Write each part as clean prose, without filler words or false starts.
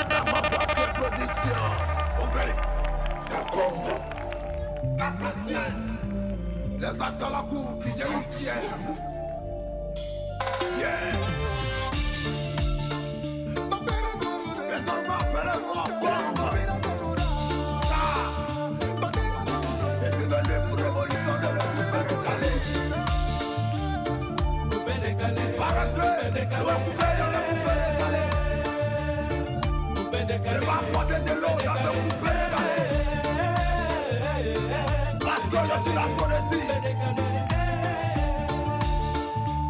La maman position. Ok, ça tombe. La patience. Les actes dans la cour qui viennent du ciel. Yeah. Les hommes appellent-moi Congo. Et c'est venu pour l'évolution de la coupé décalé. Parenté, le coupé dans le coupé décalé. Je vais apporter de l'eau dans ce coupé décalé. Parce que je suis la sonésie.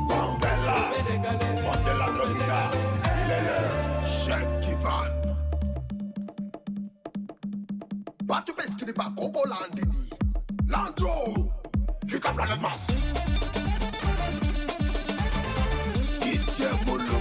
Congela, monte la droguita. Il est le Cheikh Ivan. Pas tu penses qu'il n'est pas Kobo Landini. Landro, qui capte la masse. DJ Molo.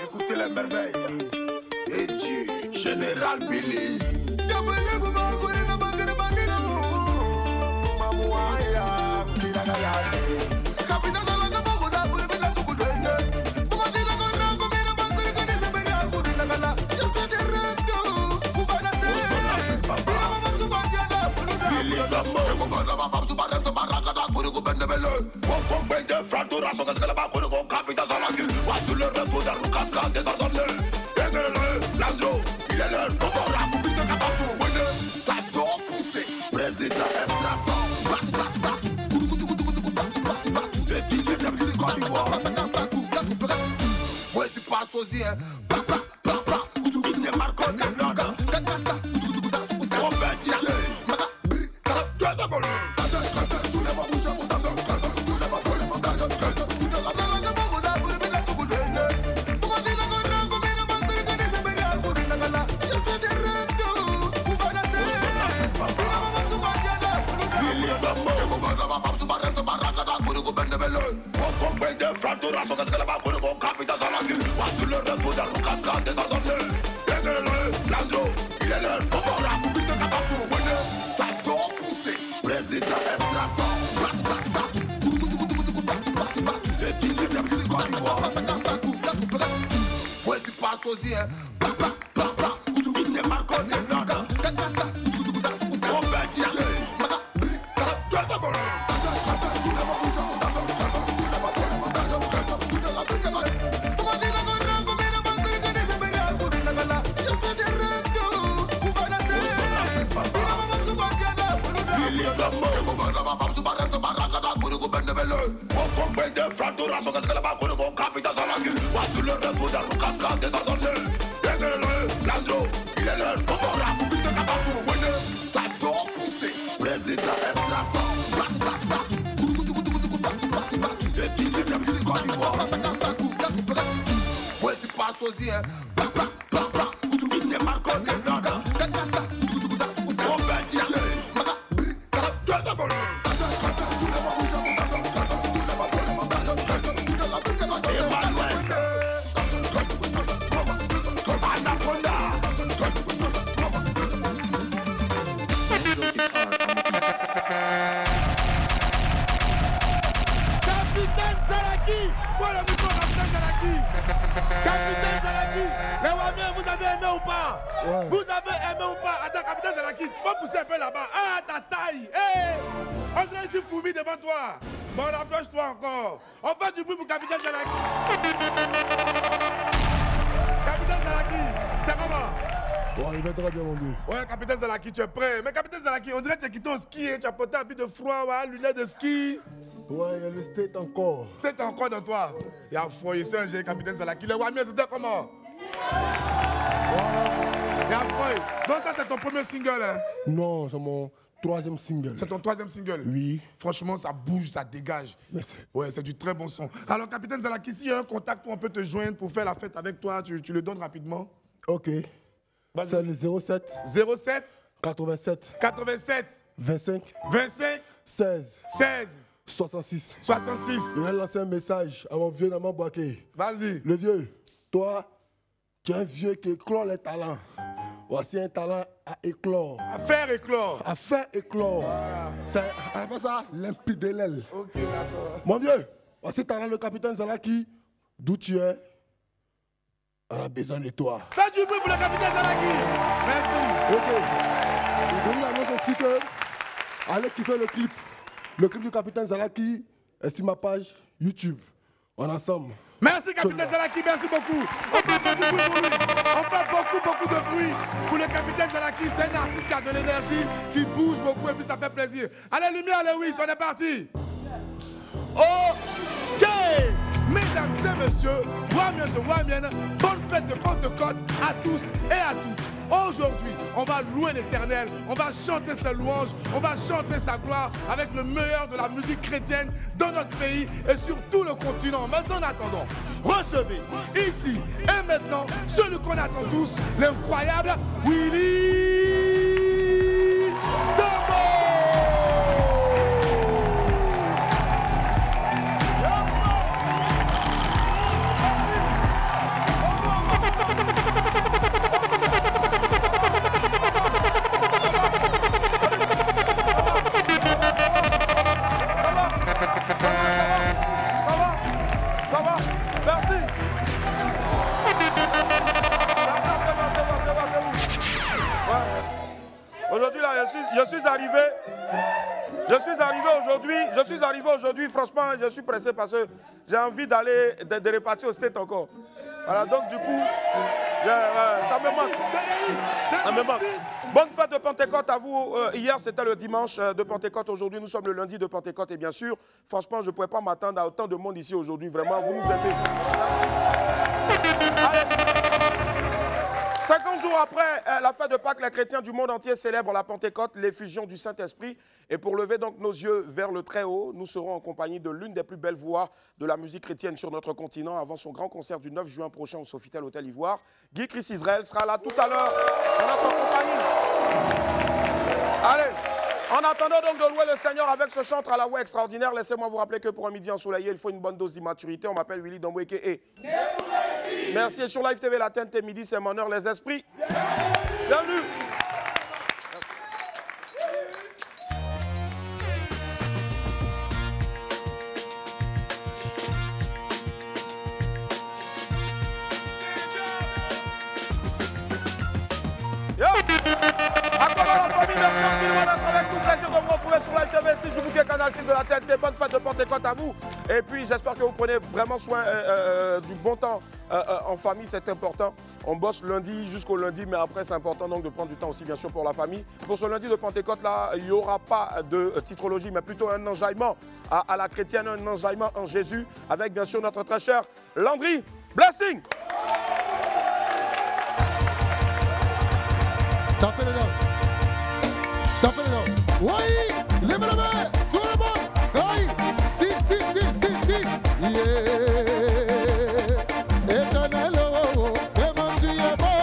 Écoutez les merveilles. Et Dieu, Général Billy. Sur le retour d'un cascade désordonné. Dégagez-le, Landro, il est l'heure. Kokora, Koubine de Kabassou, winner. Ça doit pousser. Président extracteur. Le DJ de musique en ivoire. Moi, c'est pas sosien. DJ Marco Canada. Mon père DJ. Sur le retour d'un cascade désordonné. Dégagez-le, Landro, il est l'heure. Kokora, Koubine de Kabassou, winner. Ça doit pousser. Président extracteur. Le DJ de musique en ivoire. Ouais, c'est pas sosien. DJ Marco Canada. Mon père DJ. Sur le retour d'un cascade désordonné. Dégagez-le, Landro, il est l'heure. Kokora, Koubine de Kabassou, winner. Ça doit pousser. Président extracteur. Le DJ de musique en ivoire. Ouais, c'est pas sosien. DJ Marco Canada. Mon père DJ. Capitaine Zalaki, les Wamiens, vous avez aimé ou pas? Ouais. Vous avez aimé ou pas? Attends, capitaine Zalaki, tu peux pousser un peu là-bas. Ah, ta taille. Hey. On dirait ici fourmi devant toi. Bon, approche-toi encore. On fait du bruit pour Capitaine Zalaki. Capitaine Zalaki, c'est comment? Ouais, il va très bien, mon Dieu. Ouais, Capitaine Zalaki, tu es prêt. Mais Capitaine Zalaki, on dirait que tu as quitté au ski, hein. Tu as porté un peu de froid, ouais, lunettes de ski. Ouais, il y a le state encore. Peut-être encore dans toi. Il y a froid ici, j'ai Capitaine Zalaki. Le Wamiens, c'était comment? Il y a froid. Donc ça, c'est ton premier single, hein? Non, c'est mon 3e single. C'est ton 3e single? Oui. Franchement, ça bouge, ça dégage. Merci. Ouais, c'est du très bon son. Alors, Capitaine Zalaki, s'il y a un contact où on peut te joindre pour faire la fête avec toi, tu le donnes rapidement? Ok. C'est le 07 07 87 87 25 25 16 16 66. 66. Je vais lancer un message à mon vieux Naman Boaké. Vas-y. Le vieux, toi, tu es un vieux qui éclore les talents. Voici un talent à éclore. À faire éclore. À faire éclore. Voilà. C'est, on appelle ça limpide de l'aile. Ok, d'accord. Mon vieux, voici talent le Capitaine Zalaki. D'où tu es, on a besoin de toi. Fais du bruit pour le Capitaine Zalaki. Merci. Ok. Je vous annonce aussi que allez kiffer le clip. Le clip du Capitaine Zalaki est sur ma page YouTube. On est ensemble. Merci, Capitaine Zalaki. Merci beaucoup. On fait du bruit pour lui. On fait beaucoup de bruit pour le Capitaine Zalaki. C'est un artiste qui a de l'énergie, qui bouge beaucoup et puis ça fait plaisir. Allez, lumière, Lewis, on est parti. Ok. Mesdames et messieurs, Wamiens, bonne fête de Pentecôte à tous et à toutes. Aujourd'hui, on va louer l'Éternel, on va chanter ses louanges, on va chanter sa gloire avec le meilleur de la musique chrétienne dans notre pays et sur tout le continent. Mais en attendant, recevez ici et maintenant celui qu'on attend tous, l'incroyable Willy Dombo. Aujourd'hui, là, je suis arrivé aujourd'hui, franchement, je suis pressé parce que j'ai envie d'aller, de repartir au State encore. Voilà, donc du coup, ça me manque. Ça me manque. Bonne fête de Pentecôte à vous. Hier, c'était le dimanche de Pentecôte. Aujourd'hui, nous sommes le lundi de Pentecôte. Et bien sûr, franchement, je ne pouvais pas m'attendre à autant de monde ici aujourd'hui. Vraiment, vous nous aidez. Merci. Allez. 50 jours après la fête de Pâques, les chrétiens du monde entier célèbrent la Pentecôte, l'effusion du Saint-Esprit. Et pour lever donc nos yeux vers le Très-Haut, nous serons en compagnie de l'une des plus belles voix de la musique chrétienne sur notre continent avant son grand concert du 9 juin prochain au Sofitel Hôtel Ivoire. Guy Chris Israël sera là tout à l'heure dans notre compagnie. Allez, en attendant donc de louer le Seigneur avec ce chant à la voix extraordinaire, laissez-moi vous rappeler que pour un midi ensoleillé, il faut une bonne dose d'immaturité. On m'appelle Willy Dombo et merci. Et sur Live TV, la TNT midi, c'est mon heure, les esprits. Bienvenue. Avec tout plaisir de vous retrouver sur Live TV, si je vous canal 6 de la TNT. Bonne fête de Pentecôte à vous. Et puis j'espère que vous prenez vraiment soin du bon temps en famille, c'est important. On bosse lundi jusqu'au lundi, mais après c'est important donc de prendre du temps aussi bien sûr pour la famille. Pour ce lundi de Pentecôte là, il n'y aura pas de titrologie, mais plutôt un enjaillement à la chrétienne, un enjaillement en Jésus, avec bien sûr notre très cher Landry. Blessing. Tapez les dents. Tapez les dents. Oui, lève la main. Sur la main. Oui, si. Yeah. Éternel, oh, vraiment tu es bon.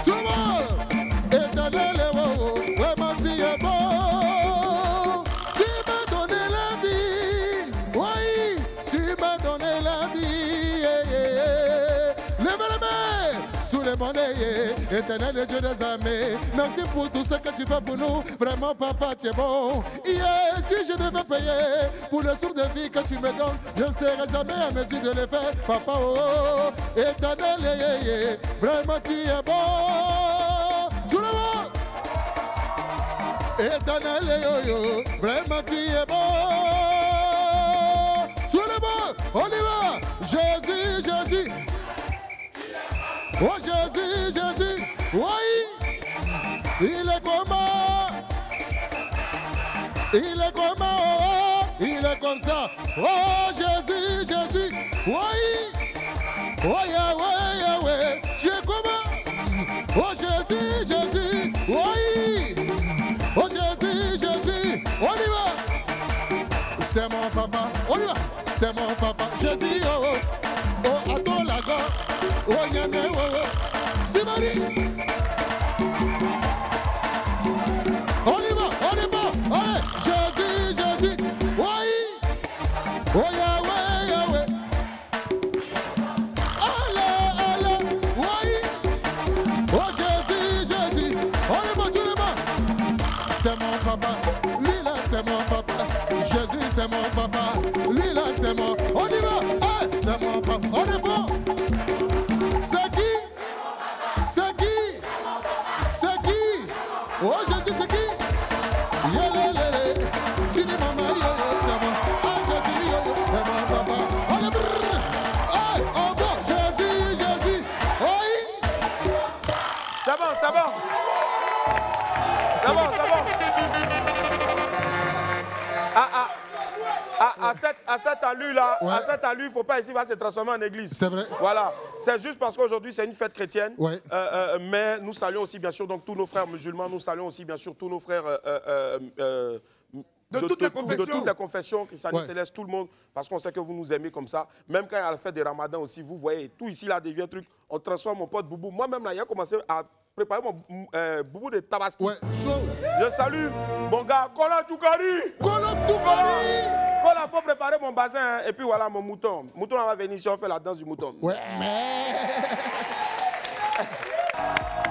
Tout le monde. Éternel, oh, vraiment tu es bon. Tu m'as donné la vie. Oui, tu m'as donné la vie. Lève la main. Tous les monnaies, éternel Dieu des armées. Merci pour tout ce que tu fais pour nous. Vraiment, papa, tu es bon. Yeah, si je devais payer pour le souffle de vie que tu me donnes, je ne serai jamais à mesure de les faire. Papa, oh, éternel, vraiment, tu es bon. Tout le monde. Éternel, yo, vraiment tu es beau. Sur le banc, on y va. Jésus, Jésus. Oh Jésus, Jésus. Oui. Il est comment? Il est comment? Oh, il est comme ça. Oh Jésus, Jésus. Oui. Oh Yahweh, Yahweh. Tu es comment? Oh Jésus, Jésus. Oui. Oh Jésus, Jésus. On y va. C'est mon papa. On y va. C'est mon papa. Jésus, oh oh. Oh, attends la gorge. Oh, nyame, oh oh. C'est Marie. On y va, on y va. Allez, Jésus, Jésus. Oui. Oh, Yahweh, Yahweh. Allez, allez. Oui. Oh, Jésus, Jésus. On y va, tout le monde. C'est mon papa. Lui là, c'est mon papa. Jésus, c'est mon papa. Lui là, c'est mon. On y va. Hey, c'est mon papa. On est bon. C'est qui? C'est qui? C'est qui? Oh, Jésus, c'est qui? Yelelele. Sini mama, yele, c'est bon. Ah, Jésus, yele, c'est mon papa. On est brrr. Hey, on va. Jésus, Jésus. Oui. C'est bon, c'est bon. C'est bon, c'est bon. À cette allure-là, Ouais. à cette allure, il ne faut pas ici va se transformer en église. C'est vrai. Voilà. C'est juste parce qu'aujourd'hui, c'est une fête chrétienne. Ouais. Mais nous saluons aussi, bien sûr, donc, tous nos frères musulmans. Nous saluons aussi, bien sûr, tous nos frères De toutes les confessions. De toutes les confessions, Christianisme Ouais. céleste, tout le monde. Parce qu'on sait que vous nous aimez comme ça. Même quand il y a la fête des Ramadan aussi, vous voyez, tout ici, là, devient un truc. On transforme mon pote Boubou. Moi-même, là, il a commencé à préparer mon Boubou de Tabaski. Ouais, chaud. Je salue mon gars, Kola Toukari. Kola Toukari. Kola, il faut préparer mon bassin. Hein. Et puis voilà mon mouton. Mouton, on va venir ici, on fait la danse du mouton. Ouais, mais.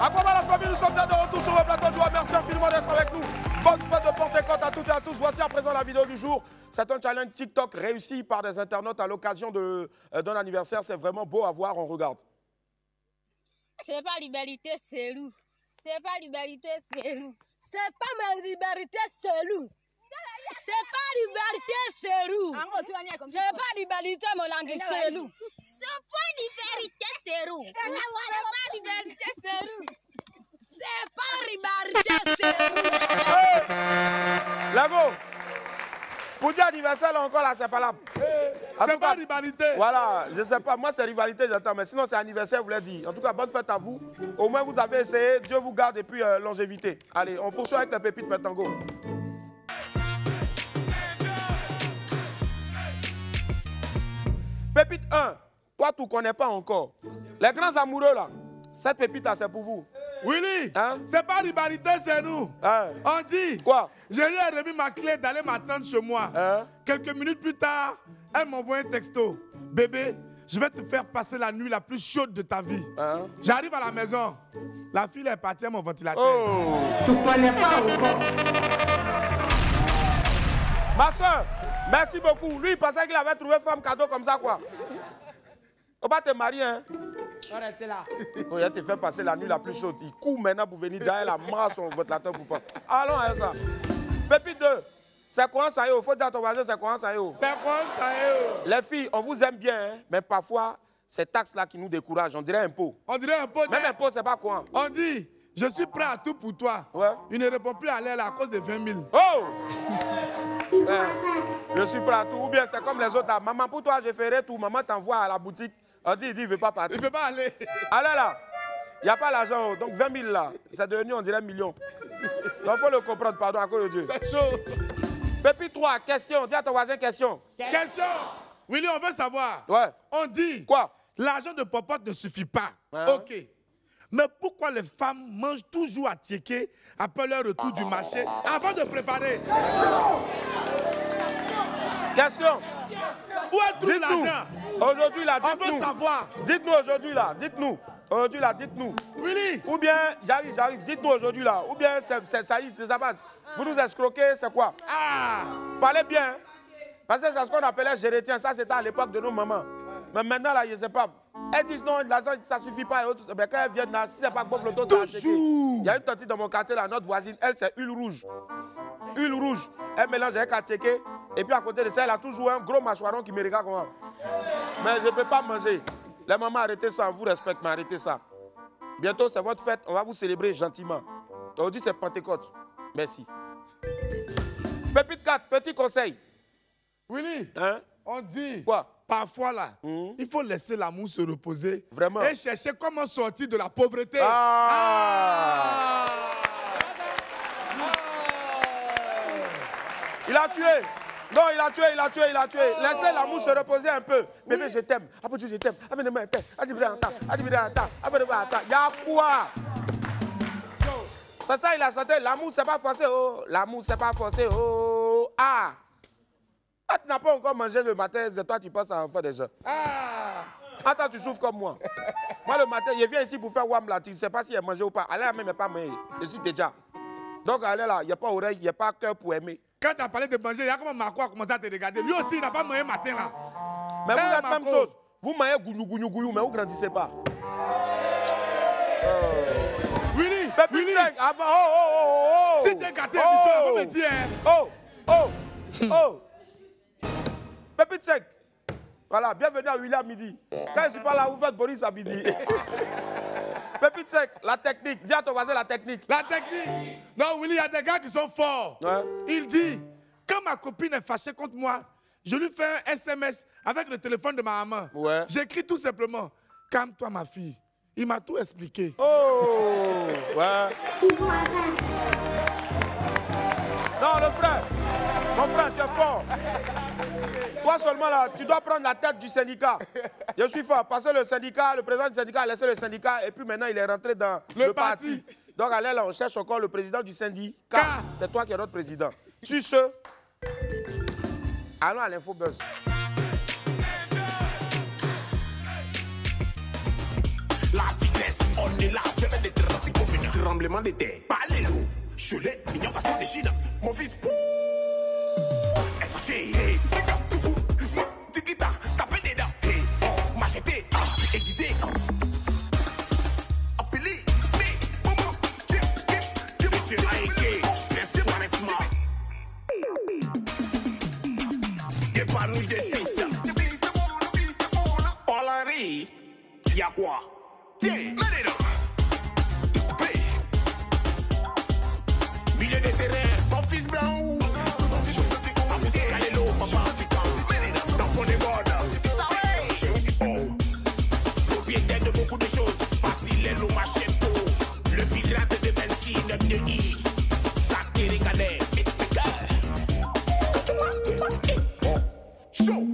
À quoi va la famille, nous sommes bien de retour sur le plateau de joie. Merci infiniment d'être avec nous. Bonne fête de Pentecôte à toutes et à tous. Voici à présent la vidéo du jour. C'est un challenge TikTok réussi par des internautes à l'occasion d'un anniversaire. C'est vraiment beau à voir, on regarde. C'est pas liberté, c'est loup. C'est pas liberté, c'est loup. C'est pas ma liberté, c'est loup. C'est pas liberté, c'est loup. C'est pas liberté, mon langue, c'est loup. C'est pas liberté, c'est loup. C'est pas liberté, c'est loup. C'est pas liberté, c'est loup. Lago, pour dire anniversaire, là encore, là, c'est pas là. C'est pas rivalité. Voilà, je sais pas, moi c'est rivalité, j'attends, mais sinon c'est anniversaire, vous l'avez dit. En tout cas, bonne fête à vous. Au moins vous avez essayé, Dieu vous garde et puis longévité. Allez, on poursuit avec la pépite Metango. Pépite 1, toi tu ne connais pas encore. Les grands amoureux là, cette pépite là c'est pour vous. Willy, Hein? c'est pas rivalité, c'est nous. Hein? On dit. Quoi? Je lui ai remis ma clé d'aller m'attendre chez moi. Hein? Quelques minutes plus tard, elle m'envoie un texto. Bébé, je vais te faire passer la nuit la plus chaude de ta vie. Hein? J'arrive à la maison. La fille est partie à mon ventilateur. Oh! Tu connais pas encore. Ma soeur, merci beaucoup. Lui, il pensait qu'il avait trouvé femme cadeau comme ça, quoi. On va te marier, hein? On reste là. Oh, il te fait passer la nuit la plus chaude. Il court maintenant pour venir derrière la masse son ventilateur pour pas. Allons à ça. Pépite 2, c'est quoi ça, yo? Faut dire à ton voisin, c'est quoi ça, yo? C'est quoi ça, yo? Les filles, on vous aime bien, hein? Mais parfois, c'est taxes-là qui nous découragent. On dirait impôt. On dirait un pote. Même impôt, c'est pas quoi? On dit, je suis prêt à tout pour toi. Ouais. Il ne répond plus à l'aile à cause de 20 000. Oh! Je suis prêt à tout. Ou bien c'est comme les autres. Là. Maman, pour toi, je ferai tout. Maman t'envoie à la boutique. On dit, il dit, il ne veut pas partir. Il ne peut pas aller. Allez là, il n'y a pas l'argent. Donc 20 000 là, c'est devenu, on dirait, millions. Donc il faut le comprendre, pardon, à cause de Dieu. C'est chaud. Pépite 3, question. Dis à ton voisin, question. Question. Willy, on veut savoir. Ouais. On dit. Quoi? L'argent de popote ne suffit pas. Ouais. Ok. Mais pourquoi les femmes mangent toujours à tiéker après leur retour du marché avant de préparer? Question. Où est tout Dites-nous. l'argent? Aujourd'hui là, On veut dites-nous. savoir. Dites-nous aujourd'hui là, dites-nous. Aujourd'hui là, dites-nous. Willy, Ou bien, j'arrive. Dites-nous aujourd'hui là. Ou bien, ça y est, c'est ça base. Vous nous escroquez, c'est quoi? Parlez bien. Hein? Parce que c'est ce qu'on appelait gérétien. Ça, c'était à l'époque de nos mamans. Mais maintenant là, je ne sais pas. Elles disent non, l'argent, ça ne suffit pas. Et autres, ben, quand elles viennent là, si c'est pas bon flotto, ça a checké. Il y a une tante dans mon quartier, là, notre voisine, elle, c'est huile rouge. Huile rouge. Elle mélange avec un checké. Et puis à côté de ça, elle a toujours un gros mâchoiron qui me regarde comme ça. Mais je ne peux pas manger. Les mamans, arrêtez ça, on vous respecte, mais arrêtez ça. Bientôt, c'est votre fête, on va vous célébrer gentiment. Aujourd'hui, c'est Pentecôte. Merci. Pépite 4, petit conseil. Willy, Hein? on dit, Quoi? parfois là, il faut laisser l'amour se reposer. Vraiment. Et chercher comment sortir de la pauvreté. Ah. Il a tué. Non, il a tué. Laissez l'amour se reposer un peu. Bébé, je t'aime. Après tout, je t'aime. Il y a quoi? C'est ça, il a chanté. L'amour, c'est pas forcé. Oh. L'amour, c'est pas forcé. Oh. Ah. Ah, tu n'as pas encore mangé le matin, c'est toi qui passes à enfant déjà. Ah. Attends, tu souffres comme moi. Moi, le matin, je viens ici pour faire wam là. Tu ne sais pas si elle mange ou pas. Elle a même pas mangé. Je suis déjà. Donc, elle est là. Il n'y a pas oreille, il n'y a pas cœur pour aimer. Quand tu as parlé de manger, il y a comment Marco a commencé à te regarder. Lui aussi, il n'a pas mangé matin là. Mais vous êtes Marco. même chose. Vous mangez goulou, mais vous ne grandissez pas. Willy, Willy. Oh. Si tu es gâté, il faut me dire. Oh. Pépite sec. Voilà, bienvenue à Willy à midi. Quand je ne suis pas là, vous faites Boris à midi. Pépite sec, la technique. Dis à ton voisin la technique. La technique. Non, Willy, il y a des gars qui sont forts. Ouais. Il dit, quand ma copine est fâchée contre moi, je lui fais un SMS avec le téléphone de ma maman. Ouais. J'écris tout simplement, calme-toi ma fille. Il m'a tout expliqué. Oh. Ouais. Non, le frère. Mon frère, tu es fort. Toi seulement là, tu dois prendre la tête du syndicat. Je suis fort parce que le syndicat, le président du syndicat a laissé le syndicat et puis maintenant il est rentré dans le parti. Donc allez là, on cherche encore le président du syndicat. C'est toi qui es notre président. Sur ce, allons à l'info buzz. La tigresse, on est là, fait des traces communes. Tremblement de terre, pas les loups. Cholet, mignon garçon de Chine. Mon fils, pou. Est fâché, hey. Tikita, tapez des dents, hey. Machete, aiguisé. Appelé, maman, monsieur Aïké, presque Wannesma. Épanouie de 6. Paul-Henri, y'a quoi? Tiens, mets-les là. Découpé. Milieu de terrain, mon fils blanc. Amusé, Calélo, papa africain. Dans mon éborde. Propriétaire de beaucoup de choses. Facile, le machette. Le pirate de benzine, de I. Sacré cadet. Chaud.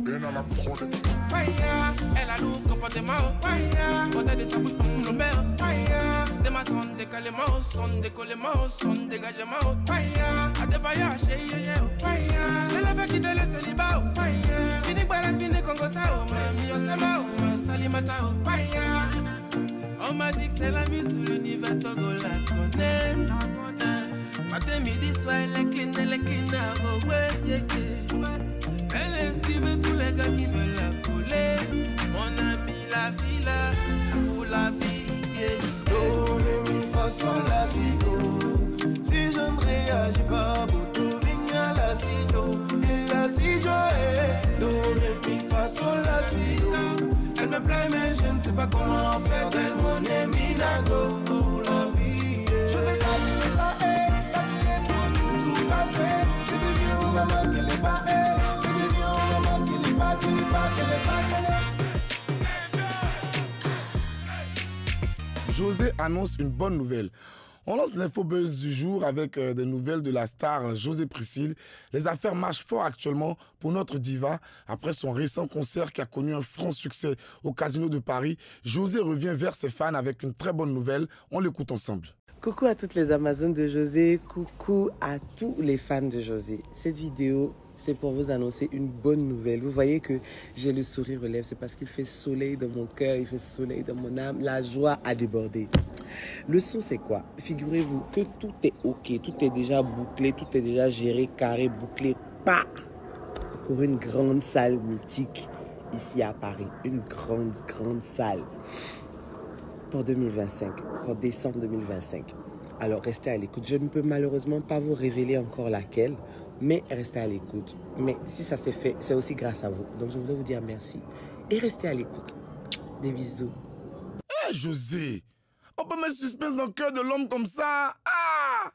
Elle a lourd comportement, côté de sa bouche pour nous mère, des maçons décalément, son décollement, son dégagement, à des baillards chez je l'avais quitté le célibat, fini par la fine Congo Sao, mais on s'est mort, Salimata, on m'a dit que c'est la mise tout l'univers Togo la connaît, matin midi soir elle est clean, elle esquive tous les gars qui veulent la coller. Mon ami la fila pour la vie. Do, ré, mi, fa, sol, la, si, do. Si je ne réagis pas, Boto, vigna, la, si, do. Et la, si, jo, do, ré, mi, fa, sol, la, si, do. Elle me plaît mais je ne sais pas comment faire d'elle mon ami Nago. Oh la vie. Je vais t'appeler ça, t'appeler pour tout casser. Tu deviens où maman qu'elle est pas elle. José annonce une bonne nouvelle. On lance l'infobuzz du jour avec des nouvelles de la star José Priscille. Les affaires marchent fort actuellement pour notre diva. Après son récent concert qui a connu un franc succès au Casino de Paris, José revient vers ses fans avec une très bonne nouvelle. On l'écoute ensemble. Coucou à toutes les Amazones de José, coucou à tous les fans de José. Cette vidéo, c'est pour vous annoncer une bonne nouvelle. Vous voyez que j'ai le sourire aux lèvres, c'est parce qu'il fait soleil dans mon cœur, il fait soleil dans mon âme, la joie a débordé. Le son, c'est quoi? Figurez-vous que tout est ok, tout est déjà bouclé, tout est déjà géré, carré, bouclé, pas pour une grande salle mythique ici à Paris, une grande salle pour 2025, pour décembre 2025. Alors restez à l'écoute. Je ne peux malheureusement pas vous révéler encore laquelle, mais restez à l'écoute. Mais si ça s'est fait, c'est aussi grâce à vous. Donc je voudrais vous dire merci et restez à l'écoute. Des bisous. Hey José, on peut mettre suspense dans le cœur de l'homme comme ça. Ah!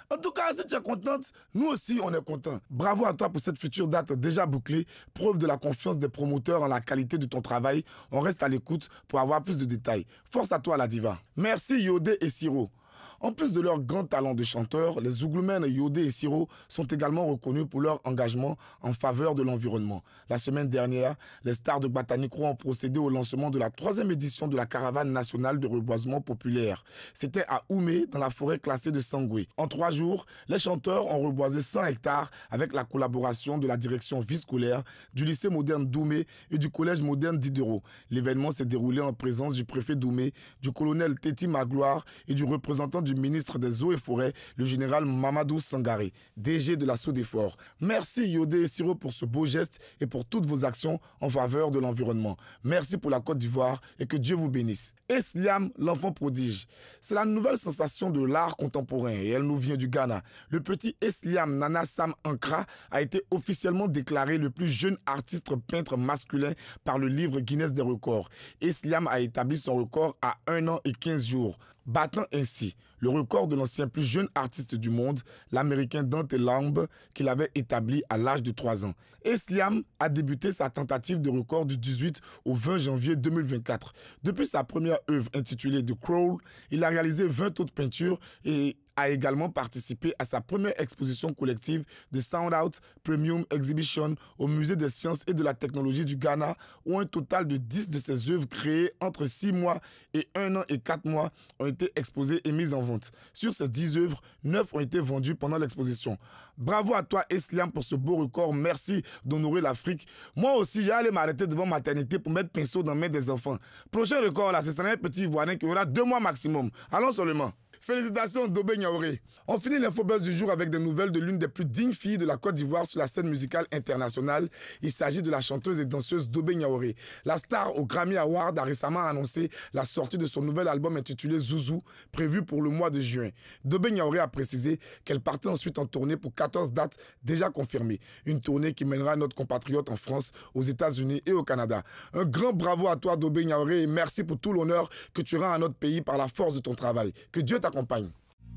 En tout cas, si tu es contente, nous aussi on est contents. Bravo à toi pour cette future date déjà bouclée, preuve de la confiance des promoteurs en la qualité de ton travail. On reste à l'écoute pour avoir plus de détails. Force à toi la diva. Merci Yodé et Siro. En plus de leur grand talent de chanteur, les Zougloumènes Yodé et Siro sont également reconnus pour leur engagement en faveur de l'environnement. La semaine dernière, les stars de Batanikro ont procédé au lancement de la 3e édition de la caravane nationale de reboisement populaire. C'était à Oumé, dans la forêt classée de Sangoué. En 3 jours, les chanteurs ont reboisé 100 hectares avec la collaboration de la direction vie scolaire, du lycée moderne d'Oumé et du collège moderne d'Idero. L'événement s'est déroulé en présence du préfet d'Oumé, du colonel Téti Magloire et du représentant du ministre des Eaux et Forêts, le général Mamadou Sangaré, DG de la Sodefort. Merci Yodé et Siro pour ce beau geste et pour toutes vos actions en faveur de l'environnement. Merci pour la Côte d'Ivoire et que Dieu vous bénisse. Esliam, l'enfant prodige. C'est la nouvelle sensation de l'art contemporain et elle nous vient du Ghana. Le petit Esliam Nana Sam Ankra a été officiellement déclaré le plus jeune artiste peintre masculin par le livre Guinness des records. Esliam a établi son record à 1 an et 15 jours, battant ainsi le record de l'ancien plus jeune artiste du monde, l'américain Dante Lamb, qu'il avait établi à l'âge de 3 ans. Esliam a débuté sa tentative de record du 18 au 20 janvier 2024. Depuis sa première œuvre intitulée The Crawl, il a réalisé 20 autres peintures et a également participé à sa première exposition collective de Sound Out Premium Exhibition au Musée des sciences et de la technologie du Ghana, où un total de 10 de ses œuvres créées entre 6 mois et 1 an et 4 mois ont été exposées et mises en vente. Sur ces 10 œuvres, 9 ont été vendues pendant l'exposition. Bravo à toi Esliam pour ce beau record. Merci d'honorer l'Afrique. Moi aussi, j'ai allé m'arrêter devant maternité pour mettre pinceau dans les mains des enfants. Prochain record là, c'est un petit Ivoirien qui aura 2 mois maximum. Allons seulement. Félicitations Dobé Niaoré. On finit l'infobuzz du jour avec des nouvelles de l'une des plus dignes filles de la Côte d'Ivoire sur la scène musicale internationale. Il s'agit de la chanteuse et danseuse Dobé Niaoré. La star au Grammy Award a récemment annoncé la sortie de son nouvel album intitulé Zouzou, prévu pour le mois de juin. Dobé Niaoré a précisé qu'elle partait ensuite en tournée pour 14 dates déjà confirmées. Une tournée qui mènera notre compatriote en France, aux États-Unis et au Canada. Un grand bravo à toi Dobé Niaoré et merci pour tout l'honneur que tu rends à notre pays par la force de ton travail. Que Dieu t'accompagne.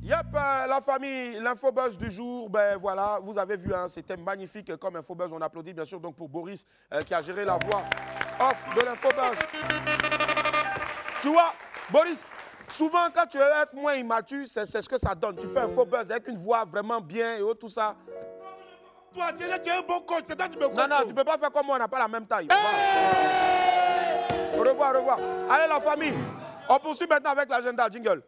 Yep, la famille, l'infobuzz du jour, ben voilà, vous avez vu, hein, c'était magnifique comme infobuzz. On applaudit bien sûr donc pour Boris qui a géré la voix off de l'infobuzz. Tu vois, Boris, souvent quand tu veux être moins immature, c'est ce que ça donne. Tu fais un infobuzz avec une voix vraiment bien et tout ça. Toi, tu es un bon coach, c'est toi qui me coaches. Non, tu peux pas faire comme moi, on n'a pas la même taille. Au revoir, au revoir. Allez la famille, on poursuit maintenant avec l'agenda jingle.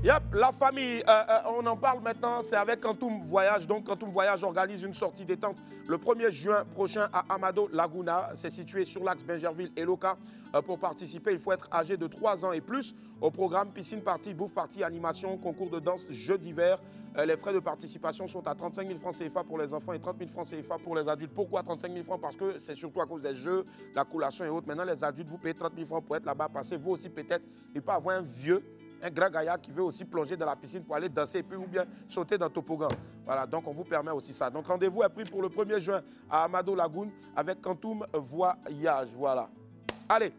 Yep, la famille, on en parle maintenant, c'est avec Quantum Voyage. Donc Quantum Voyage organise une sortie détente le 1er juin prochain à Amado Laguna. C'est situé sur l'axe Bingerville et Loca. Pour participer, il faut être âgé de 3 ans et plus. Au programme, piscine party, bouffe party, animation, concours de danse, jeux d'hiver. Les frais de participation sont à 35 000 francs CFA pour les enfants et 30 000 francs CFA pour les adultes. Pourquoi 35 000 francs? Parce que c'est surtout à cause des jeux, la collation et autres. Maintenant, les adultes, vous payez 30 000 francs pour être là-bas. Parce que vous aussi, peut-être, il peut avoir un vieux, un grand gaillard qui veut aussi plonger dans la piscine pour aller danser et puis ou bien sauter dans le toboggan. Voilà, donc on vous permet aussi ça. Donc rendez-vous est pris pour le 1er juin à Amado Lagoon avec Quantum Voyage. Voilà. Allez,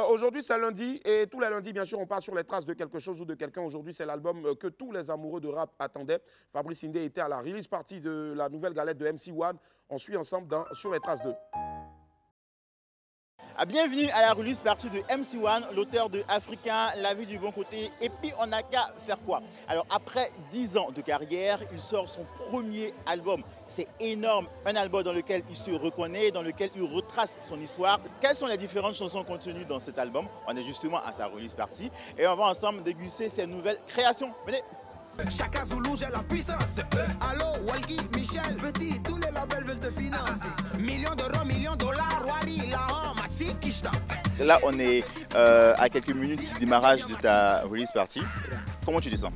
aujourd'hui c'est lundi et tous les lundis, bien sûr, on part sur les traces de quelque chose ou de quelqu'un. Aujourd'hui, c'est l'album que tous les amoureux de rap attendaient. Fabrice Indé était à la release party de la nouvelle galette de MC1. On suit ensemble sur les traces de... Bienvenue à la release partie de MC1, l'auteur de Africain, La vie du bon côté. Et puis on n'a qu'à faire quoi? Alors après 10 ans de carrière, il sort son premier album. C'est énorme, un album dans lequel il se reconnaît, dans lequel il retrace son histoire. Quelles sont les différentes chansons contenues dans cet album? On est justement à sa release partie et on va ensemble déguster ses nouvelles créations. Venez. Chaka Zoulou, j'ai la puissance. Allo, Walgi, Michel, Petit, tous les labels veulent te financer. Millions d'euros, millions de dollars, Wari, Lahan, Maxi, Kishta. Là, on est à quelques minutes du démarrage de ta release party. Comment tu te sens?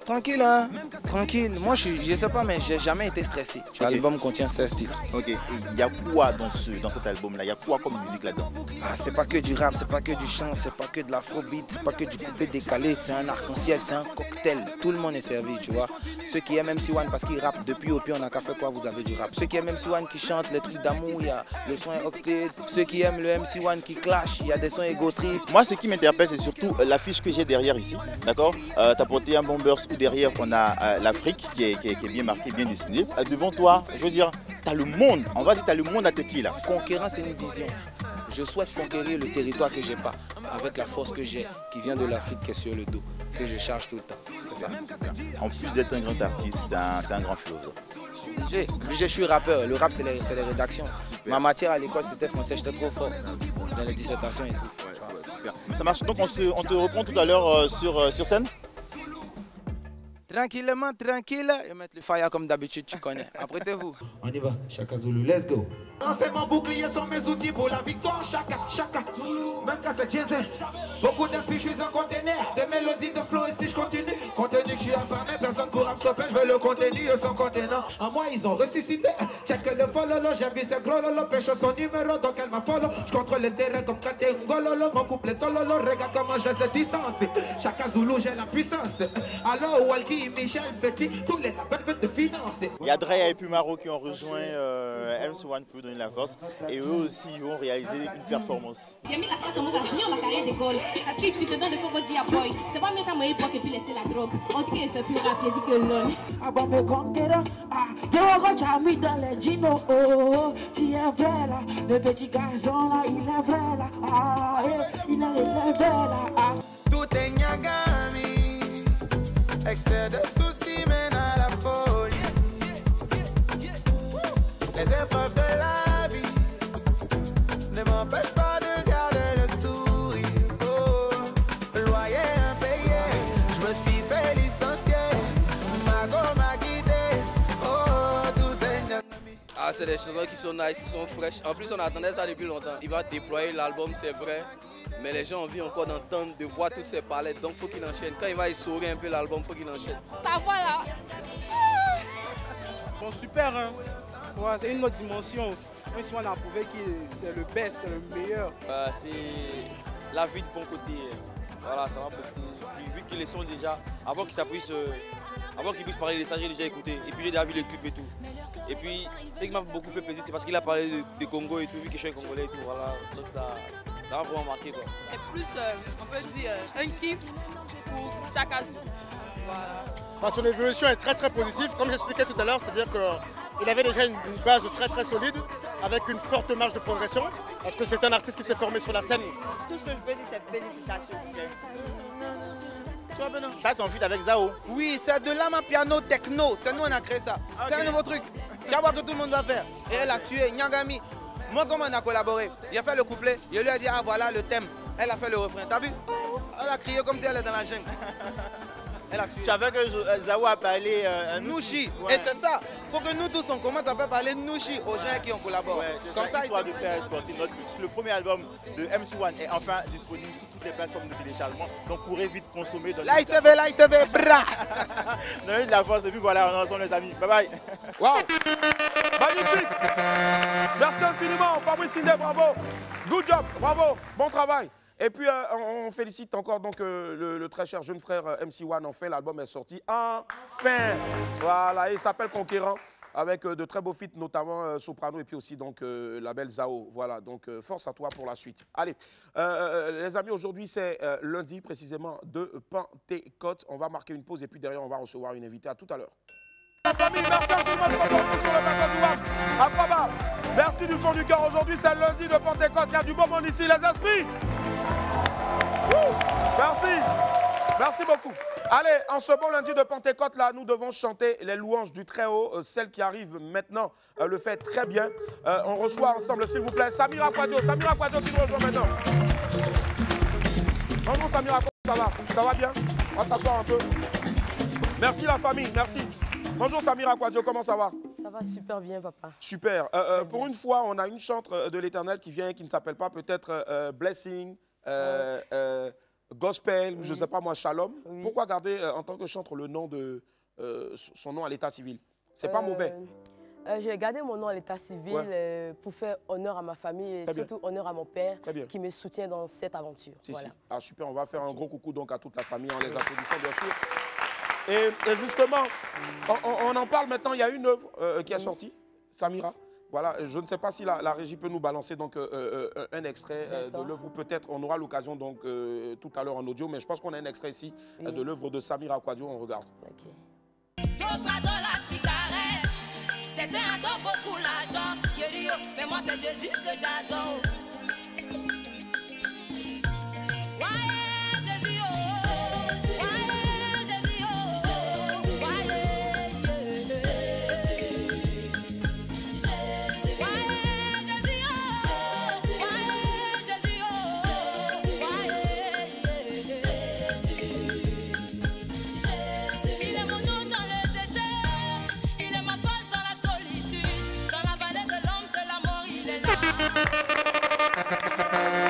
Tranquille, hein. Tranquille. Moi, je sais pas, mais j'ai jamais été stressé. L'album contient 16 titres. Ok. Et il y a quoi dans cet album-là? Il y a quoi comme musique là-dedans? Ah, c'est pas que du rap, c'est pas que du chant, c'est pas que de l'afrobeat, c'est pas que du coupé décalé. C'est un arc-en-ciel, c'est un cocktail. Tout le monde est servi, tu vois. Ceux qui aiment MC1 parce qu'il rappe depuis au pire, on a qu'à faire quoi, vous avez du rap. Ceux qui aiment MC1 qui chantent les trucs d'amour, il y a le son Oxlade. Ceux qui aiment le MC1 qui clash, il y a des sons Ego Trip. Moi, ce qui m'interpelle, c'est surtout l'affiche que j'ai derrière ici. D'accord? Tu as porté un bomber où derrière, on a l'Afrique qui est bien marquée, bien dessinée. Devant toi, je veux dire, tu as le monde. On va dire, tu as le monde à tes pieds là. Conquérant, c'est une vision. Je souhaite conquérir le territoire que j'ai pas, avec la force que j'ai, qui vient de l'Afrique, qui est sur le dos, que je charge tout le temps. C'est ça. En plus d'être un grand artiste, c'est un grand philosophe. Je suis rappeur. Le rap, c'est les rédactions. Super. Ma matière à l'école, c'était français. J'étais trop fort dans les dissertations et tout. Ouais, ça marche. Donc, on te reprend tout à l'heure sur scène. Tranquillement, tranquille. Et mettre le fire comme d'habitude, tu connais. Apprêtez-vous. On y va. Chaka Zulu, let's go. C'est mon bouclier, sont mes outils pour la victoire. Chaka, chaka. Même quand c'est Jensen. Beaucoup d'esprit, je suis un conteneur. Des mélodies de flow, et si je continue. Contenu que je suis affamé, personne pourra me stopper. Je veux le contenu, son contenant. En moi, ils ont ressuscité. Check le follow, j'aime bien ces gros lolo. Pêche son numéro, donc elle m'a follow. Je contrôle le terrain comme Kate Ngololo. Mon couple tololo, regarde comment je laisse distance. Chaka Zulu, j'ai la puissance. Alors, Walkie, Michel Petit, tous les labels veulent te financer. Il y a Dre et Pumaro qui ont rejoint MC1 pour donner la force. Et eux aussi, ils vont réaliser une performance. J'ai mis la chatte en mode à finir la carrière d'école. Parce que tu te donnes de coco dia boy. C'est pas mieux t'as époque et puis laisser la drogue. On dit qu'il fait plus rapide que l'on. Ah bon, mais conquérant, Yogo Chami dans les Gino. Oh, tu es vrai là. Le petit garçon là, il est vrai là. Ah, il est vrai là. Tout est Nyagami. Excès de soucis mène à la folie. Les épreuves de la vie ne m'empêchent pas de garder le sourire. Oh, loyer impayé, je me suis fait licencier. Ma go m'a guidé. Oh, tout est Nyagami. Ah, c'est des chansons qui sont nice, qui sont fraîches. En plus, on attendait ça depuis longtemps. Il va déployer l'album, c'est vrai. Mais les gens ont envie encore d'entendre, de voir toutes ces palettes. Donc, il faut qu'il enchaîne. Quand il va essorer un peu l'album, il faut qu'il enchaîne. Ta voix là. Bon, super, hein. Ouais, c'est une autre dimension. Même si on a prouvé que c'est le best, c'est le meilleur. C'est la vie de bon côté. Voilà, ça va beaucoup. Vu qu'ils les sont déjà, avant qu'ils puissent parler de ça, j'ai déjà écouté. Et puis j'ai déjà vu les clips et tout. Et puis, ce qui m'a beaucoup fait plaisir, c'est parce qu'il a parlé de Congo et tout, vu que je suis un Congolais et tout. Voilà. Donc ça m'a vraiment marqué, quoi. Et plus, on peut dire, un kiff pour Chaka Zulu. Voilà. Son évolution est très positive, comme j'expliquais tout à l'heure, c'est-à-dire qu'il avait déjà une base très solide, avec une forte marge de progression, parce que c'est un artiste qui s'est formé sur la scène. Tout ce que je peux dire, c'est félicitations. Tu vois, Benoît, ça, c'est en feat avec Zao. Oui, c'est de l'âme piano techno. C'est nous, on a créé ça. Okay. C'est un nouveau truc. Tu vas voir que tout le monde doit faire. Et elle a tué Nyagami. Moi, comment on a collaboré? Il a fait le couplet. Il lui a dit, ah voilà le thème. Elle a fait le refrain. T'as vu? Elle a crié comme si elle est dans la jungle. Elle a tué. Tu savais que Zao a parlé Nushi. Ouais. Et c'est ça. Il faut que nous tous, on commence à faire parler Nushi aux gens qui ont collaboré. Ouais, comme ça, histoire de faire exporter notre musique. Le premier album de MC1 est enfin disponible sur toutes les plateformes de téléchargement. Donc, courez vite consommer. Light TV, bra. Donnez de la force et puis voilà, on est ensemble les amis. Bye bye. Waouh. Magnifique. Merci infiniment, Fabrice Hindé, bravo. Good job, bravo, bon travail. Et puis on félicite encore donc le très cher jeune frère MC1. Enfin, l'album est sorti. Enfin, voilà, il s'appelle Conquérant avec de très beaux feats, notamment Soprano et puis aussi donc la belle Zao. Voilà, donc force à toi pour la suite. Allez, les amis, aujourd'hui c'est lundi précisément de Pentecôte. On va marquer une pause et puis derrière on va recevoir une invitée. À tout à l'heure. La famille, merci à tout le monde sur le plateau du à Papa. Merci du fond du cœur. Aujourd'hui c'est lundi de Pentecôte. Il y a du beau monde ici, les esprits. Merci. Merci beaucoup. Allez, en ce bon lundi de Pentecôte, là, nous devons chanter les louanges du Très-Haut. Celle qui arrive maintenant le fait très bien. On reçoit ensemble, s'il vous plaît, Samira Kwadjo. Samira Kwadjo qui nous rejoint maintenant. Bonjour Samira, comment ça va? Ça va bien? On va s'asseoir un peu. Merci la famille, merci. Bonjour Samira Kwadjo, comment ça va? Ça va super bien, papa. Super. Pour une fois, on a une chantre de l'Éternel qui vient, qui ne s'appelle pas peut-être Blessing, gospel, je ne sais pas moi, Shalom. Pourquoi garder en tant que chantre le nom de son nom à l'état civil? C'est pas mauvais. J'ai gardé mon nom à l'état civil pour faire honneur à ma famille et surtout honneur à mon père qui me soutient dans cette aventure. Voilà. Ah, super, on va faire un gros coucou donc à toute la famille en les applaudissant bien sûr. Et justement, on en parle maintenant, il y a une œuvre qui est sortie, Samira. Voilà, je ne sais pas si la régie peut nous balancer donc, un extrait de l'œuvre, ou peut-être on aura l'occasion donc tout à l'heure en audio, mais je pense qu'on a un extrait ici de l'œuvre de Samira Kwadio, on regarde. C'était un don beaucoup l'argent, mais moi c'est Jésus que j'adore.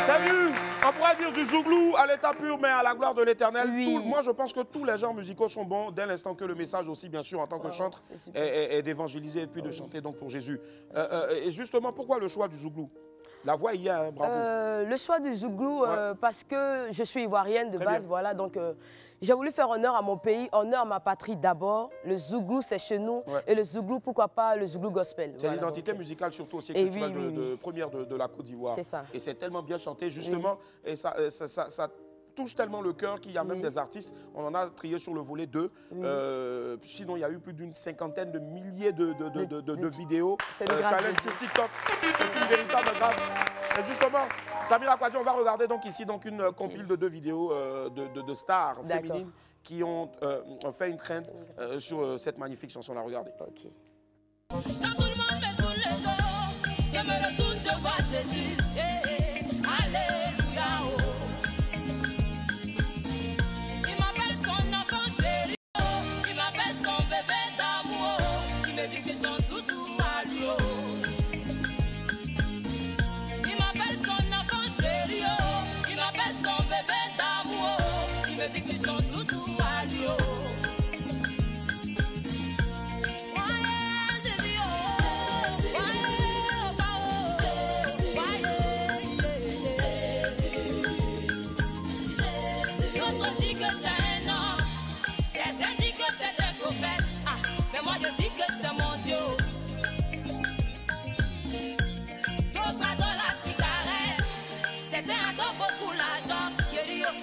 Salut! On pourrait dire du zouglou à l'état pur, mais à la gloire de l'Éternel. Moi, je pense que tous les genres musicaux sont bons, dès l'instant que le message aussi, bien sûr, en tant que chantre, est d'évangéliser et puis de chanter donc pour Jésus. Et justement, pourquoi le choix du zouglou? La voix y est, hein, bravo. Le choix du zouglou, parce que je suis ivoirienne de base, voilà, donc j'ai voulu faire honneur à mon pays, honneur à ma patrie d'abord. Le zouglou, c'est chez nous, et le zouglou, pourquoi pas le zouglou gospel. C'est l'identité musicale surtout aussi culturelle première de la Côte d'Ivoire. C'est ça. Et c'est tellement bien chanté, justement, et ça touche tellement le cœur qu'il y a même des artistes, on en a trié sur le volet 2, sinon il y a eu plus d'une cinquantaine de milliers de vidéos, challenge sur TikTok, c'est une véritable grâce. Et justement, Samira Kwadio, on va regarder donc ici donc une compile de 2 vidéos de stars féminines qui ont fait une trend sur cette magnifique chanson-là, regardez. Quand tout le monde met tout le dos, je me retourne, je vois Jésus, alléluia, oh.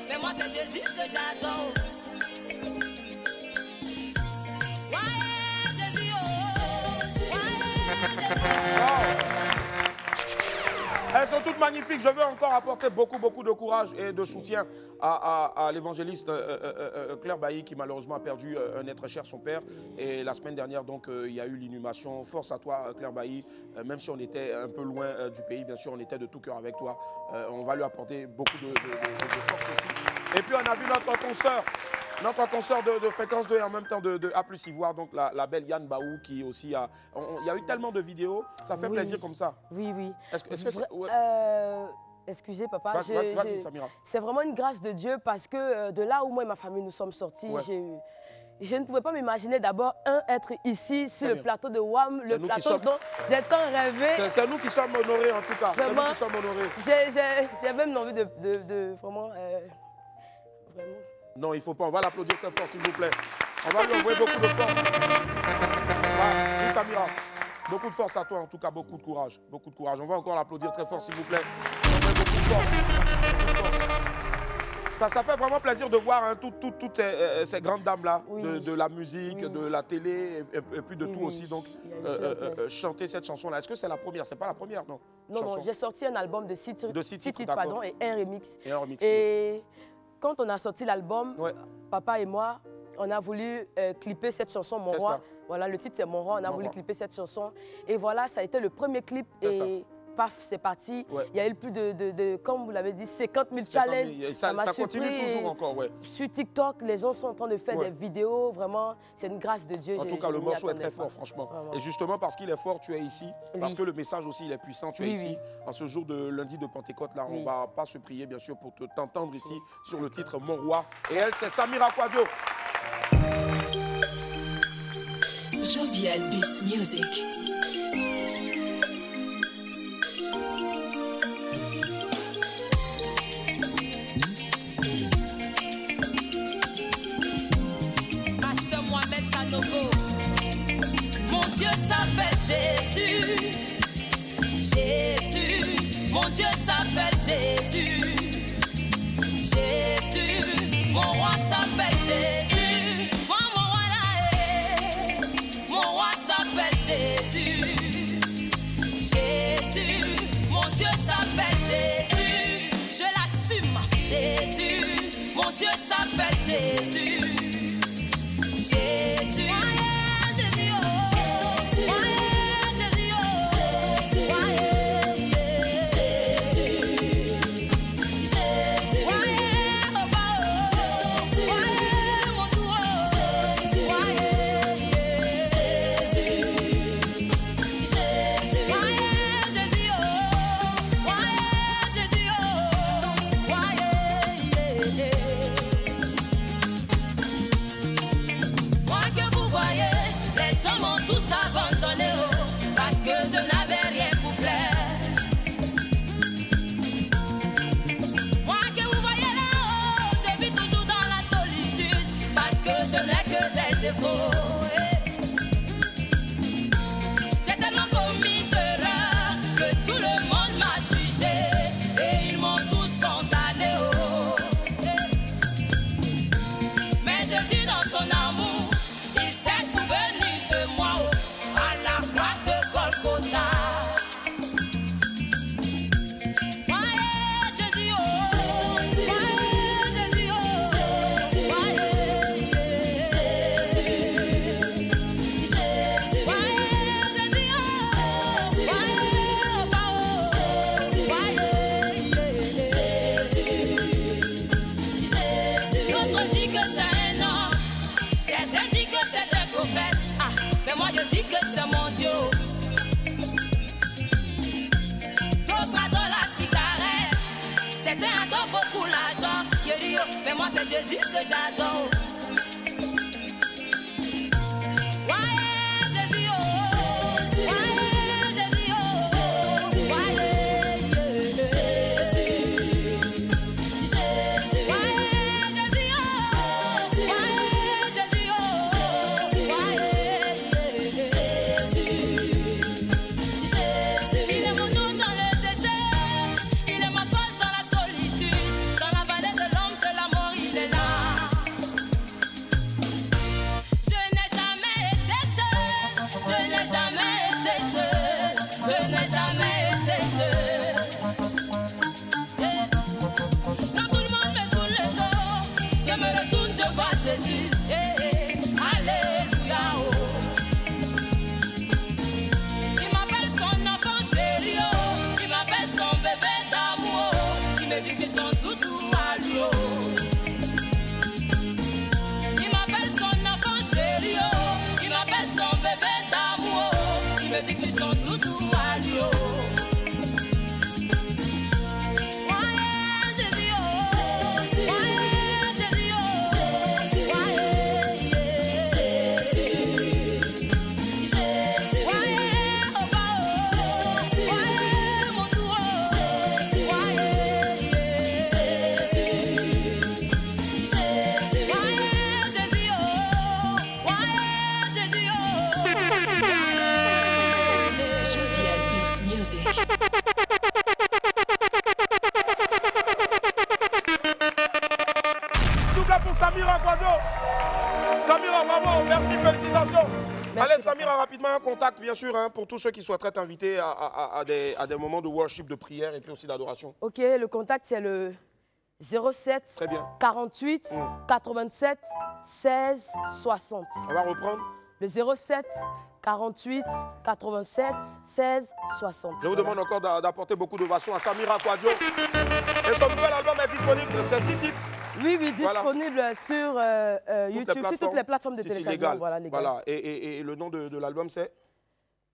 Mais moi c'est Jésus que j'adore. Jésus, Elles sont toutes magnifiques. Je veux encore apporter beaucoup de courage et de soutien à l'évangéliste Claire Bailly qui malheureusement a perdu un être cher, son père. Et la semaine dernière, donc, il y a eu l'inhumation. Force à toi, Claire Bailly. Même si on était un peu loin du pays, bien sûr, on était de tout cœur avec toi. On va lui apporter beaucoup de force aussi. Et puis on a vu notre consoeur de fréquence 2 et en même temps de A+ Ivoire, donc la belle Yann Baou qui aussi a... Il y a eu tellement de vidéos, ça fait plaisir comme ça. Oui, oui. Est-ce que c'est... Excusez papa, vas-y, Samira. C'est vraiment une grâce de Dieu parce que de là où moi et ma famille nous sommes sortis, je ne pouvais pas m'imaginer d'abord être ici sur le plateau de WAM, le plateau dont j'ai tant rêvé. C'est nous qui sommes honorés en tout cas, c'est nous qui sommes honorés. J'ai même envie de vraiment... Non, il ne faut pas. On va l'applaudir très fort, s'il vous plaît. On va lui envoyer beaucoup de force. Oui, Samira. Beaucoup de force à toi, en tout cas, beaucoup de courage. Beaucoup de courage. On va encore l'applaudir très fort, s'il vous plaît. On envoie beaucoup de force. Ça fait vraiment plaisir de voir toutes ces grandes dames-là, de la musique, de la télé, et puis de tout aussi. Donc, chanter cette chanson-là. Est-ce que c'est la première? C'est pas la première, non? Non, j'ai sorti un album de 6 titres, pardon, et un remix. Et quand on a sorti l'album, papa et moi, on a voulu clipper cette chanson, Mon Roi. Voilà, le titre c'est Mon Roi, on a voulu clipper cette chanson. Et voilà, ça a été le premier clip. Et paf, c'est parti. Ouais. Il y a eu plus de comme vous l'avez dit, 50 000 challenges. Ça continue toujours encore, ouais. Sur TikTok, les gens sont en train de faire des vidéos. Vraiment, c'est une grâce de Dieu. En tout cas, le morceau est très fort, franchement. Vraiment. Et justement, parce qu'il est fort, tu es ici. Parce que le message aussi, il est puissant, tu es ici. En ce jour de lundi de Pentecôte, là, on ne va pas se prier, bien sûr, pour t'entendre ici sur le titre Mon Roi. Et elle, c'est Samira Kouadio. Jovial Beats Music. Pasteur Mohamed Sanogo. Mon Dieu s'appelle Jésus. Jésus. Mon Dieu s'appelle Jésus. Jésus. Mon roi s'appelle Jésus. Jésus, Jésus, mon Dieu s'appelle Jésus, je l'assume, Jésus, mon Dieu s'appelle Jésus, Jésus, Jésus, j'ai tellement commis d'erreurs que tout le monde m'a jugé et ils m'ont tous condamné. Mais je suis dans son amour, il s'est souvenu de moi à la croix de Golgotha. C'est mon Dieu. D'autres adorent la cigarette. Certains adorent beaucoup l'argent. Mais moi c'est Jésus que j'adore. Jésus, alléluia. Il m'appelle son enfant chéri, il m'appelle son bébé d'amour, il me dit que je suis son doudou à lui. Il m'appelle son enfant chéri, il m'appelle son bébé d'amour, il me dit que je suis son doudou à lui. Samira, bravo, merci, félicitations. Merci. Allez, Samira, rapidement un contact, bien sûr, hein, pour tous ceux qui souhaiteraient t'inviter à des moments de worship, de prière et puis aussi d'adoration. Ok, le contact, c'est le 07 48 87 16 60. On va reprendre. Le 07 48 87 16 60. Je vous demande encore d'apporter beaucoup d'ovations à Samira Kouadio. Et son nouvel album est disponible, c'est 6 titres. Oui, disponible sur YouTube, sur toutes les plateformes de téléchargement. Voilà. Et le nom de l'album, c'est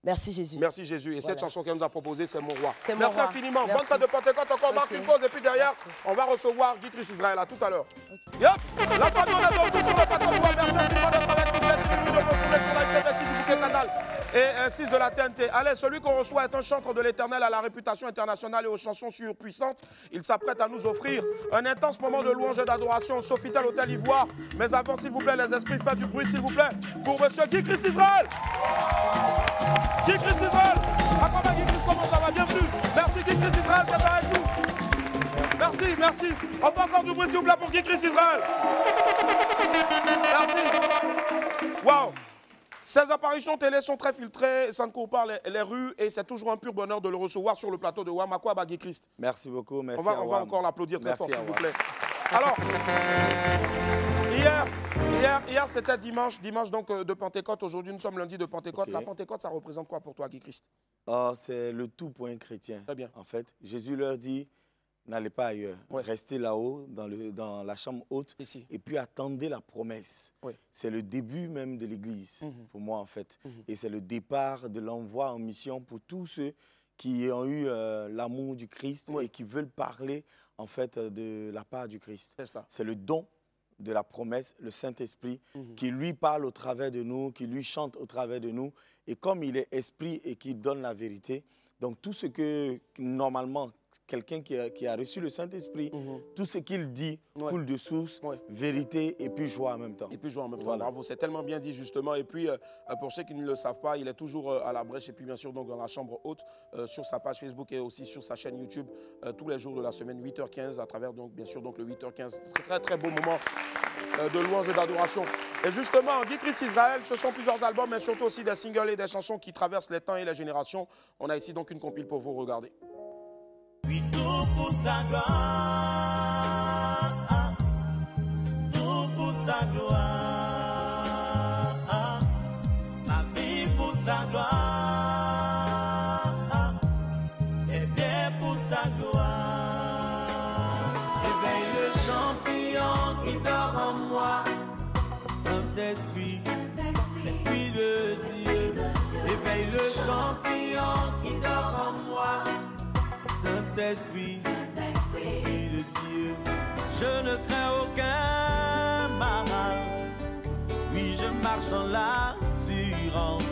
Merci Jésus. Merci Jésus. Et cette chanson qu'elle nous a proposée, c'est Mon Roi. Merci infiniment. Bonne fête de Pentecôte. Encore marque une pause. Et puis derrière, on va recevoir Guy Chris Israël. À tout à l'heure. Yep. La famille, on est de retour sur le plateau de Merci infiniment d'être avec nous. Cette vidéo de sur la TVC du Bouquet Canal et 6 de la TNT. Allez, celui qu'on reçoit est un chantre de l'Éternel à la réputation internationale et aux chansons surpuissantes. Il s'apprête à nous offrir un intense moment de louange et d'adoration au Sofitel Hôtel Ivoire. Mais avant, s'il vous plaît, les esprits, faites du bruit, s'il vous plaît, pour monsieur Guy Chris Israël. Guy Chris Israël. Comment Guy Chris, comment ça va? Bienvenue. Merci Guy Chris Israël d'être avec nous. Merci. On fait encore du bruit, s'il vous plaît, pour Guy Chris Israël. Merci. Waouh. Ces apparitions télé sont très filtrées, ça ne court pas les rues et c'est toujours un pur bonheur de le recevoir sur le plateau de WAM. Akwa Guy Christ. Merci beaucoup, merci. On va encore l'applaudir très fort, s'il vous plaît. Alors, hier c'était dimanche donc de Pentecôte. Aujourd'hui, nous sommes lundi de Pentecôte. Okay. La Pentecôte, ça représente quoi pour toi, Guy Christ? C'est le tout pour un chrétien. Très bien. En fait, Jésus leur dit, n'allez pas ailleurs. Ouais. Restez là-haut, dans la chambre haute. Ici. Et puis attendez la promesse. Ouais. C'est le début même de l'Église, pour moi, en fait. Et c'est le départ de l'envoi en mission pour tous ceux qui ont eu l'amour du Christ et qui veulent parler, en fait, de la part du Christ. C'est le don de la promesse, le Saint-Esprit, qui lui parle au travers de nous, qui lui chante au travers de nous. Et comme il est esprit et qu'il donne la vérité, donc tout ce que, normalement, quelqu'un qui a reçu le Saint-Esprit, tout ce qu'il dit coule de source, vérité et puis joie en même temps. Et puis joie en même temps, bravo. C'est tellement bien dit justement. Et puis, pour ceux qui ne le savent pas, il est toujours à la brèche et puis bien sûr donc dans la chambre haute, sur sa page Facebook et aussi sur sa chaîne YouTube, tous les jours de la semaine, 8h15, à travers donc bien sûr donc le 8h15. C'est très très beau moment de louange et d'adoration. Et justement, Guy Chris Israël, ce sont plusieurs albums, mais surtout aussi des singles et des chansons qui traversent les temps et les générations. On a ici donc une compile pour vous, regardez. Oui, tout pour sa gloire, tout pour sa gloire, ma vie pour sa gloire, et bien pour sa gloire. Éveille le champion qui dort en moi, Saint-Esprit, Esprit de Dieu. Éveille le champion qui dort en moi, Saint-Esprit, Esprit de Dieu. Je ne crains aucun mal, oui je marche en l'assurance,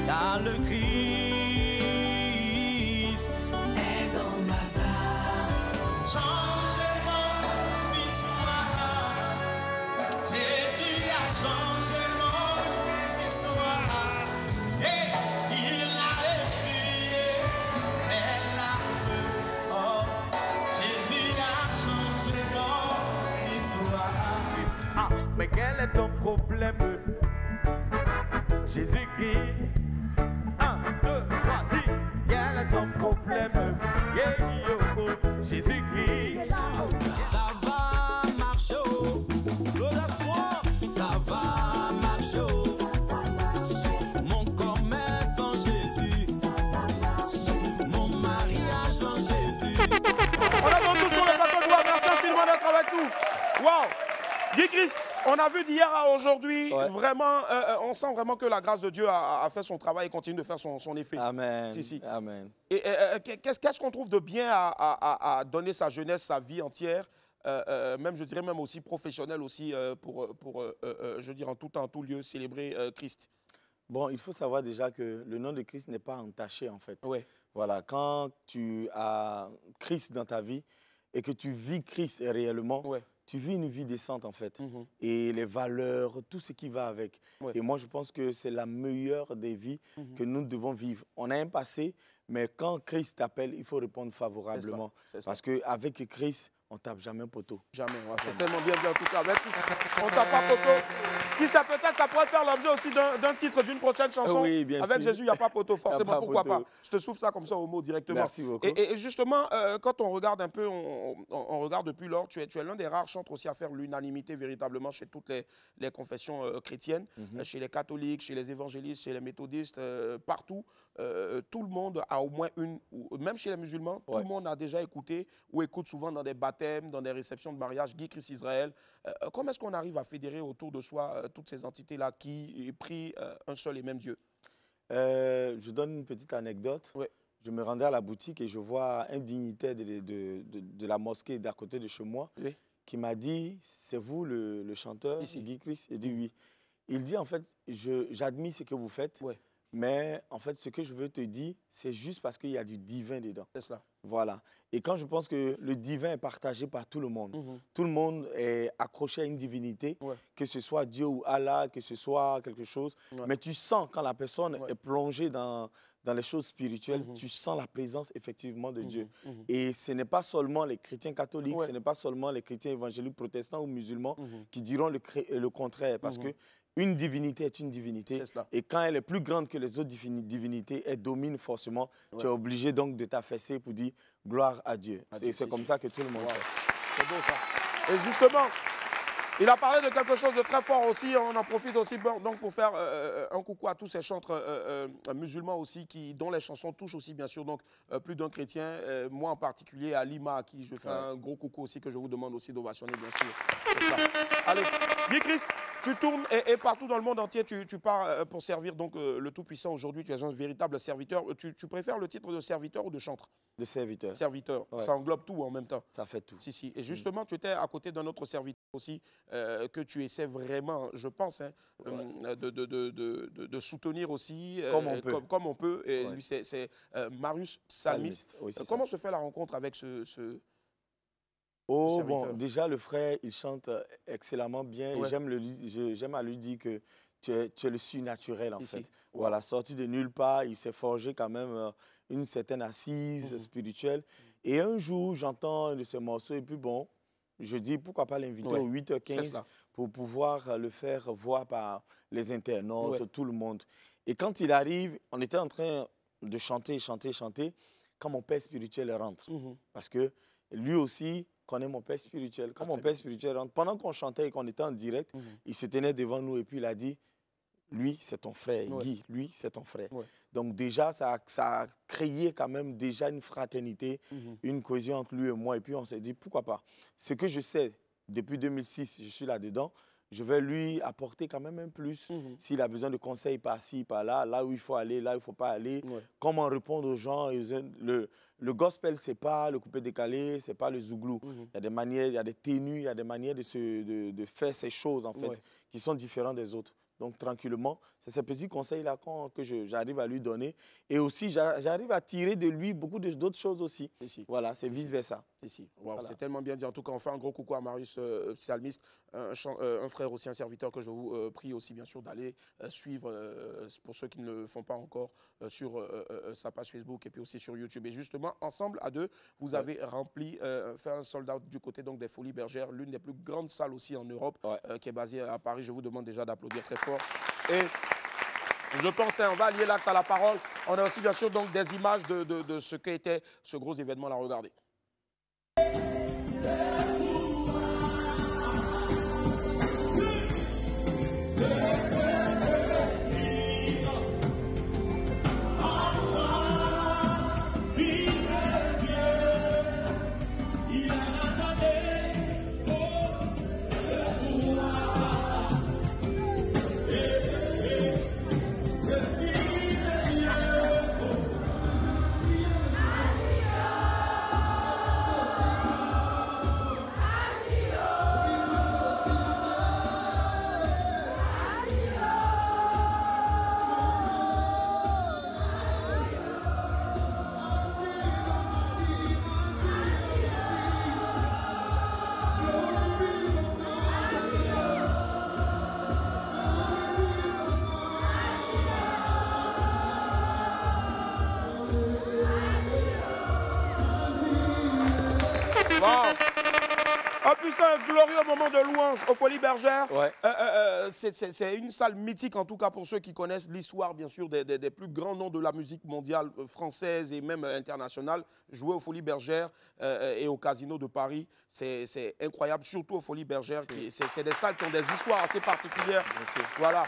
car le Christ est dans ma part. Changement d'histoire, Jésus a changé mon histoire, et il a essuyé les larmes. Oh, Jésus a changé mon histoire. Ah, mais quel est ton problème? Jésus-Christ. 1, 2, 3, 10. Quel est ton problème? Yeah, yo, oh, Jésus-Christ. Ça va marcher, ça va marcher. Mon commerce en Jésus, mon mariage en Jésus. On est tous sur le plateau de WAM. Merci infiniment d'être avec nous. Wow. Guy Christ, on a vu d'hier à aujourd'hui, vraiment, on sent vraiment que la grâce de Dieu a fait son travail et continue de faire son effet. Amen. Si. Amen. Et qu'est-ce qu'on trouve de bien à donner sa jeunesse, sa vie entière, même je dirais même aussi professionnelle aussi, pour je veux dire en tout temps, en tout lieu, célébrer Christ? Bon, il faut savoir déjà que le nom de Christ n'est pas entaché en fait. Ouais. Voilà, quand tu as Christ dans ta vie et que tu vis Christ réellement, tu vis une vie décente en fait. Et les valeurs, tout ce qui va avec. Et moi, je pense que c'est la meilleure des vies que nous devons vivre. On a un passé, mais quand Christ t'appelle, il faut répondre favorablement. Parce qu'avec Christ, on tape jamais un poteau. Jamais, ouais, c'est tellement bien dit en tout cas. Mais on tape pas poteau. Qui sait, peut-être ça pourrait faire l'objet aussi d'un titre d'une prochaine chanson. Oui, bien Avec sûr. Jésus, il n'y a pas poteau, forcément, pas pourquoi poteau. pas. Je te souffle ça comme ça au mot directement. Merci beaucoup. Et justement, quand on regarde un peu, on regarde depuis lors, tu es l'un des rares chantres aussi à faire l'unanimité véritablement chez toutes les confessions chrétiennes, chez les catholiques, chez les évangélistes, chez les méthodistes, partout. Tout le monde a au moins une, même chez les musulmans, tout le monde a déjà écouté ou écoute souvent dans des baptêmes, dans des réceptions de mariage, Guy Christ Israël. Comment est-ce qu'on arrive à fédérer autour de soi toutes ces entités-là qui prient un seul et même Dieu? Je donne une petite anecdote. Je me rendais à la boutique et je vois un dignitaire de la mosquée d'à côté de chez moi qui m'a dit, c'est vous le chanteur Guy Christ? Il dit oui. Il dit en fait, j'admire ce que vous faites. Mais en fait, ce que je veux te dire, c'est juste parce qu'il y a du divin dedans. C'est cela. Voilà. Et quand je pense que le divin est partagé par tout le monde, tout le monde est accroché à une divinité, que ce soit Dieu ou Allah, que ce soit quelque chose. Mais tu sens quand la personne est plongée dans les choses spirituelles, tu sens la présence effectivement de Dieu. Et ce n'est pas seulement les chrétiens catholiques, ce n'est pas seulement les chrétiens évangéliques, protestants ou musulmans qui diront le contraire. Parce que une divinité est une divinité. Et quand elle est plus grande que les autres divinités, elle domine forcément. Tu es obligé donc de t'affaisser pour dire gloire à Dieu. C'est comme ça que tout le monde fait. C'est beau ça. Et justement, il a parlé de quelque chose de très fort aussi. On en profite aussi donc pour faire un coucou à tous ces chantres musulmans aussi, dont les chansons touchent aussi bien sûr donc, plus d'un chrétien. Moi en particulier, à Lima, à qui je fais un gros coucou aussi, que je vous demande aussi d'ovationner bien sûr. Allez, Guy Christ, tu tournes et partout dans le monde entier, tu pars pour servir donc, le Tout-Puissant. Aujourd'hui, tu es un véritable serviteur. Tu préfères le titre de serviteur ou de chantre? De serviteur. Serviteur. Ça englobe tout en même temps. Ça fait tout. Si. Et justement, tu étais à côté d'un autre serviteur aussi que tu essaies vraiment, je pense, hein, de soutenir aussi. Comme on peut. Et lui, c'est Marius Psalmiste. Comment se fait la rencontre avec ce bon, déjà, le frère, il chante excellemment bien. Et j'aime à lui dire que tu es le surnaturel, en fait. Voilà, sorti de nulle part, il s'est forgé quand même une certaine assise spirituelle. Et un jour, j'entends un de ses morceaux, et puis bon, je dis, pourquoi pas l'inviter au 8h15 pour pouvoir le faire voir par les internautes, tout le monde. Et quand il arrive, on était en train de chanter, quand mon père spirituel rentre. Parce que lui aussi connaît mon père spirituel. Quand mon père spirituel rentre, pendant qu'on chantait et qu'on était en direct, il se tenait devant nous et puis il a dit, lui, c'est ton frère. Guy, lui, c'est ton frère. Donc déjà, ça a créé quand même déjà une fraternité, une cohésion entre lui et moi. Et puis on s'est dit, pourquoi pas? Ce que je sais, depuis 2006, je suis là-dedans, je vais lui apporter quand même un plus. S'il a besoin de conseils par-ci, par-là, là où il faut aller, là où il ne faut pas aller, comment répondre aux gens. Le gospel, ce n'est pas le coupé décalé, ce n'est pas le zouglou. Il y a des manières, il y a des tenues, il y a des manières de faire ces choses, en fait, qui sont différentes des autres. Donc, tranquillement, c'est ces petits conseils-là que j'arrive à lui donner. Et aussi, j'arrive à tirer de lui beaucoup d'autres choses aussi. Voilà, c'est vice-versa. Wow, c'est tellement bien dit. En tout cas, on fait un gros coucou à Marius Psalmiste, un frère aussi, un serviteur que je vous prie aussi, bien sûr, d'aller suivre, pour ceux qui ne le font pas encore, sur sa page Facebook et puis aussi sur YouTube. Et justement, ensemble, à deux, vous avez rempli, fait un sold-out du côté donc, des Folies Bergères, l'une des plus grandes salles aussi en Europe, qui est basée à Paris. Je vous demande déjà d'applaudir très fort. Et je pense, on va lier l'acte à la parole. On a aussi bien sûr donc des images de ce qu'était ce gros événement-là. Regardez. un glorieux moment de louange aux Folies Bergères. Ouais. C'est une salle mythique, en tout cas pour ceux qui connaissent l'histoire, bien sûr, des plus grands noms de la musique mondiale, française et même internationale. Jouer aux Folies Bergères et au Casino de Paris, c'est incroyable, surtout aux Folies Bergères. C'est des salles qui ont des histoires assez particulières. Voilà.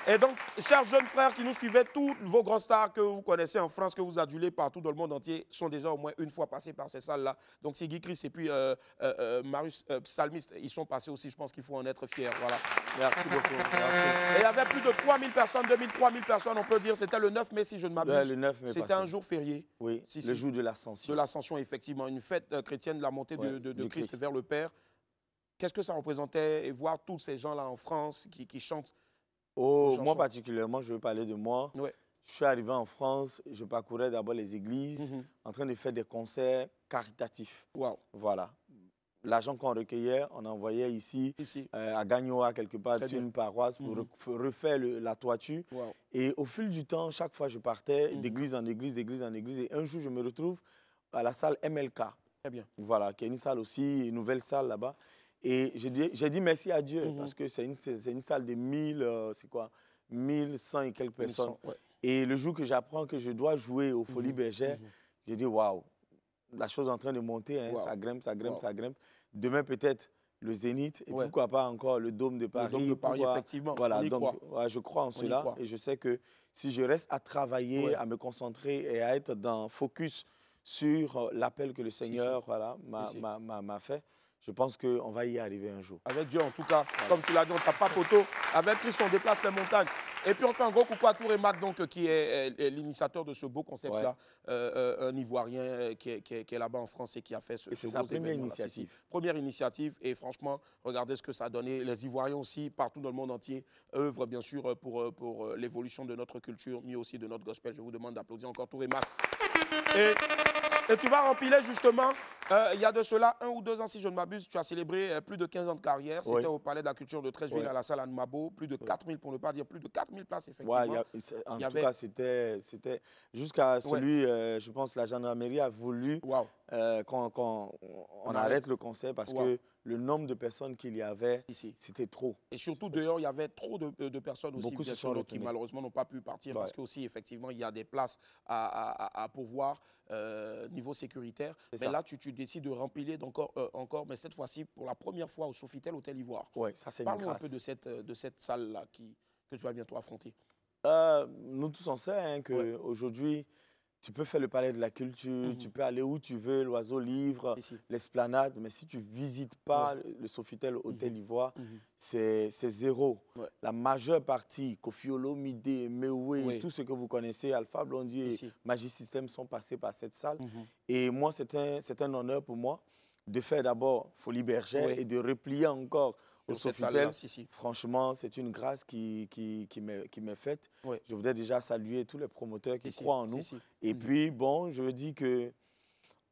Et donc, chers jeunes frères qui nous suivez, tous vos grands stars que vous connaissez en France, que vous adulez partout dans le monde entier, sont déjà au moins une fois passés par ces salles-là. Donc, c'est Guy Chris et puis Marius Psalmiste, ils sont passés aussi. Je pense qu'il faut en être fier. Voilà. Merci beaucoup. Merci. Et il y avait plus de 3000 personnes, 2000, 3000 personnes, on peut dire. C'était le 9 mai, si je ne m'abuse. Ouais, le 9 mai. C'était un jour férié. Oui, le jour de l'Ascension. De l'Ascension, effectivement. Une fête chrétienne de la montée de Christ vers le Père. Qu'est-ce que ça représentait et voir tous ces gens-là en France qui chantent? Oh, moi particulièrement, je veux parler de moi. Ouais. Je suis arrivé en France, je parcourais d'abord les églises, en train de faire des concerts caritatifs. Wow. Voilà. L'argent qu'on recueillait, on envoyait ici. À Gagnoa, quelque part, sur une paroisse, pour refaire la toiture. Wow. Et au fil du temps, chaque fois, je partais d'église en église, d'église en église. Et un jour, je me retrouve à la salle MLK. Très bien. Voilà, qui est une salle aussi, une nouvelle salle là-bas. Et j'ai dit merci à Dieu, parce que c'est une salle de 1100 et quelques personnes. Et le jour que j'apprends que je dois jouer aux Folies Bergères, j'ai dit waouh, la chose est en train de monter, hein, ça grimpe, ça grimpe, ça grimpe. Demain peut-être le Zénith, et pourquoi pas encore le Dôme de Paris. Le Dôme de Paris, effectivement. Voilà, donc je crois en cela. Et je sais que si je reste à travailler, à me concentrer et à être dans focus sur l'appel que le Seigneur m'a fait, je pense qu'on va y arriver un jour. Avec Dieu, en tout cas, comme tu l'as dit, on ne tape pas poteau. Avec Christ, on déplace les montagnes. Et puis, on fait un gros coucou à Touré Mac, donc, qui est l'initiateur de ce beau concept-là. Un Ivoirien qui est là-bas en France et qui a fait ce c'est sa première initiative. Première initiative. Et franchement, regardez ce que ça a donné. Les Ivoiriens aussi, partout dans le monde entier, œuvrent bien sûr pour l'évolution de notre culture, mais aussi de notre gospel. Je vous demande d'applaudir encore Touré Mac. Et tu vas remplir justement, il y a de cela 1 ou 2 ans, si je ne m'abuse, tu as célébré plus de 15 ans de carrière. C'était au Palais de la Culture de Treichville, à la salle Anne Mabo, plus de 4000, pour ne pas dire plus de 4000 places, effectivement. En tout cas, c'était jusqu'à celui, je pense, la gendarmerie a voulu qu'on arrête le concert parce que le nombre de personnes qu'il y avait, c'était trop. Et surtout, dehors, il y avait trop de personnes aussi, beaucoup qui malheureusement n'ont pas pu partir parce qu'aussi, effectivement, il y a des places à pourvoir niveau sécuritaire. Mais là, tu décides de remplir encore, mais cette fois-ci, pour la première fois au Sofitel Hôtel Ivoire. Oui, ça, c'est une grâce. Parle-nous un peu de cette salle-là que tu vas bientôt affronter. Nous tous, on sait qu'aujourd'hui, tu peux faire le Palais de la Culture, tu peux aller où tu veux, l'Oiseau Livre, l'Esplanade, mais si tu ne visites pas le Sofitel Hôtel Ivoire, c'est zéro. La majeure partie, Koffi Olomide, Mewé, tout ce que vous connaissez, Alpha Blondy et Magic System sont passés par cette salle. Et moi, c'est un honneur pour moi de faire d'abord Folies Bergères et de replier encore au Sofitel. Franchement, c'est une grâce qui m'est faite. Je voudrais déjà saluer tous les promoteurs qui croient en nous. Et puis, bon, je veux dire que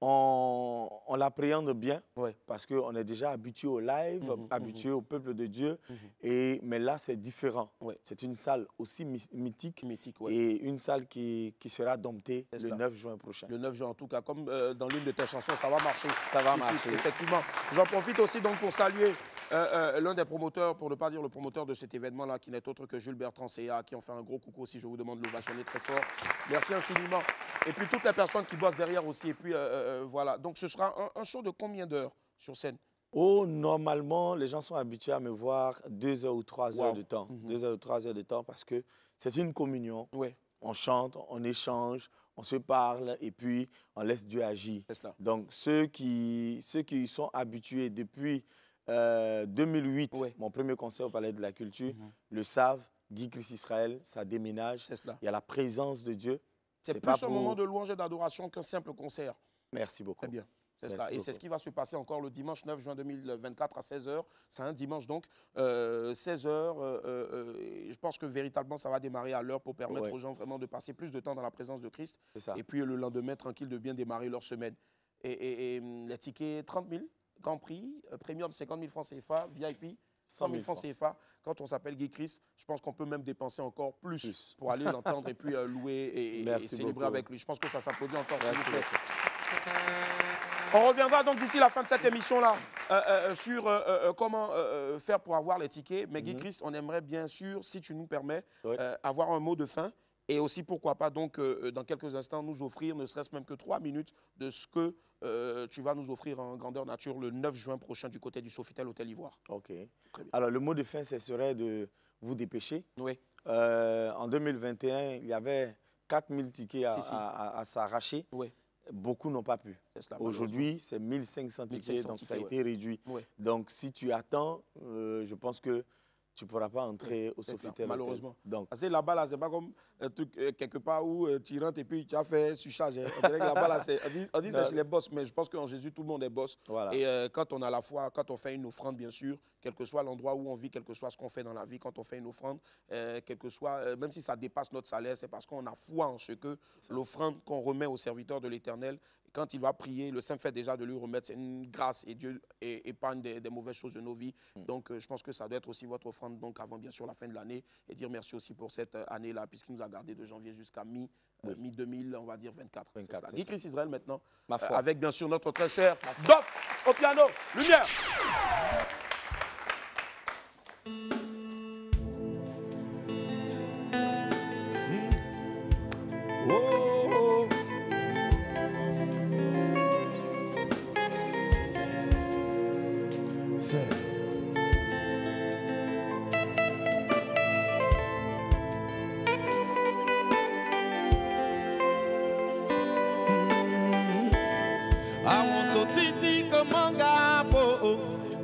on l'appréhende bien parce qu'on est déjà habitué au live, habitué au peuple de Dieu. Mais là, c'est différent. C'est une salle aussi mythique et une salle qui sera domptée le 9 juin prochain. Le 9 juin, en tout cas, comme dans l'une de tes chansons, ça va marcher. Ça va marcher. Effectivement. J'en profite aussi donc pour saluer l'un des promoteurs, pour ne pas dire le promoteur de cet événement-là, qui n'est autre que Jules Bertrand Seya, qui en fait un gros coucou aussi. Je vous demande de l'ovationner très fort. Merci infiniment. Et puis toutes les personnes qui bossent derrière aussi. Et puis voilà. Donc ce sera un show de combien d'heures sur scène? Oh, normalement, les gens sont habitués à me voir 2 heures ou 3 heures de temps. 2 heures ou 3 heures de temps parce que c'est une communion. On chante, on échange, on se parle et puis on laisse Dieu agir. Donc ceux qui sont habitués depuis 2008, mon premier concert au Palais de la Culture, le savent, Guy Chris Israël, ça déménage. Il y a la présence de Dieu. C'est plus un moment de louange et d'adoration qu'un simple concert. Merci beaucoup. Très bien. C'est ça. Et c'est ce qui va se passer encore le dimanche 9 juin 2024 à 16h. C'est un dimanche donc, 16h. Je pense que véritablement ça va démarrer à l'heure pour permettre aux gens vraiment de passer plus de temps dans la présence de Christ. Et puis le lendemain, tranquille, de bien démarrer leur semaine. Et les tickets, 30 000, Grand Prix, Premium 50 000 francs CFA, VIP 100 000 francs CFA. Quand on s'appelle Guy Chris, je pense qu'on peut même dépenser encore plus pour aller l'entendre et puis louer et célébrer avec lui. Je pense que ça s'applaudit encore. Merci beaucoup. On reviendra donc d'ici la fin de cette émission-là sur comment faire pour avoir les tickets. Mais Guy Christ, on aimerait bien sûr, si tu nous permets, avoir un mot de fin. Et aussi, pourquoi pas, donc, dans quelques instants, nous offrir, ne serait-ce même que 3 minutes, de ce que tu vas nous offrir en grandeur nature le 9 juin prochain du côté du Sofitel Hôtel Ivoire. OK. Alors, le mot de fin, ce serait de vous dépêcher. Oui. En 2021, il y avait 4000 tickets à s'arracher. Oui. Beaucoup n'ont pas pu. Aujourd'hui, c'est 1500 tickets, donc ça a été réduit. Oui. Donc, si tu attends, je pense que tu ne pourras pas entrer au Sofitel. Malheureusement. Donc, parce que là-bas, là, ce n'est pas comme un truc quelque part où tu rentres et puis tu as fait surcharge. On dirait que là-bas, là, on dit que c'est chez les boss, mais je pense qu'en Jésus, tout le monde est boss. Voilà. Et quand on a la foi, quand on fait une offrande, bien sûr, quel que soit l'endroit où on vit, quel que soit ce qu'on fait dans la vie, quand on fait une offrande, quel que soit, même si ça dépasse notre salaire, c'est parce qu'on a foi en ce que l'offrande qu'on remet au serviteur de l'Éternel, quand il va prier, le Saint fait déjà de lui remettre, c'est une grâce et Dieu épargne des mauvaises choses de nos vies. Donc, je pense que ça doit être aussi votre offrande, donc avant bien sûr la fin de l'année, et dire merci aussi pour cette année-là, puisqu'il nous a gardé de janvier jusqu'à mi-2000, on va dire 24. Guy Christ Israël maintenant, avec bien sûr notre très cher Dof au piano, lumière.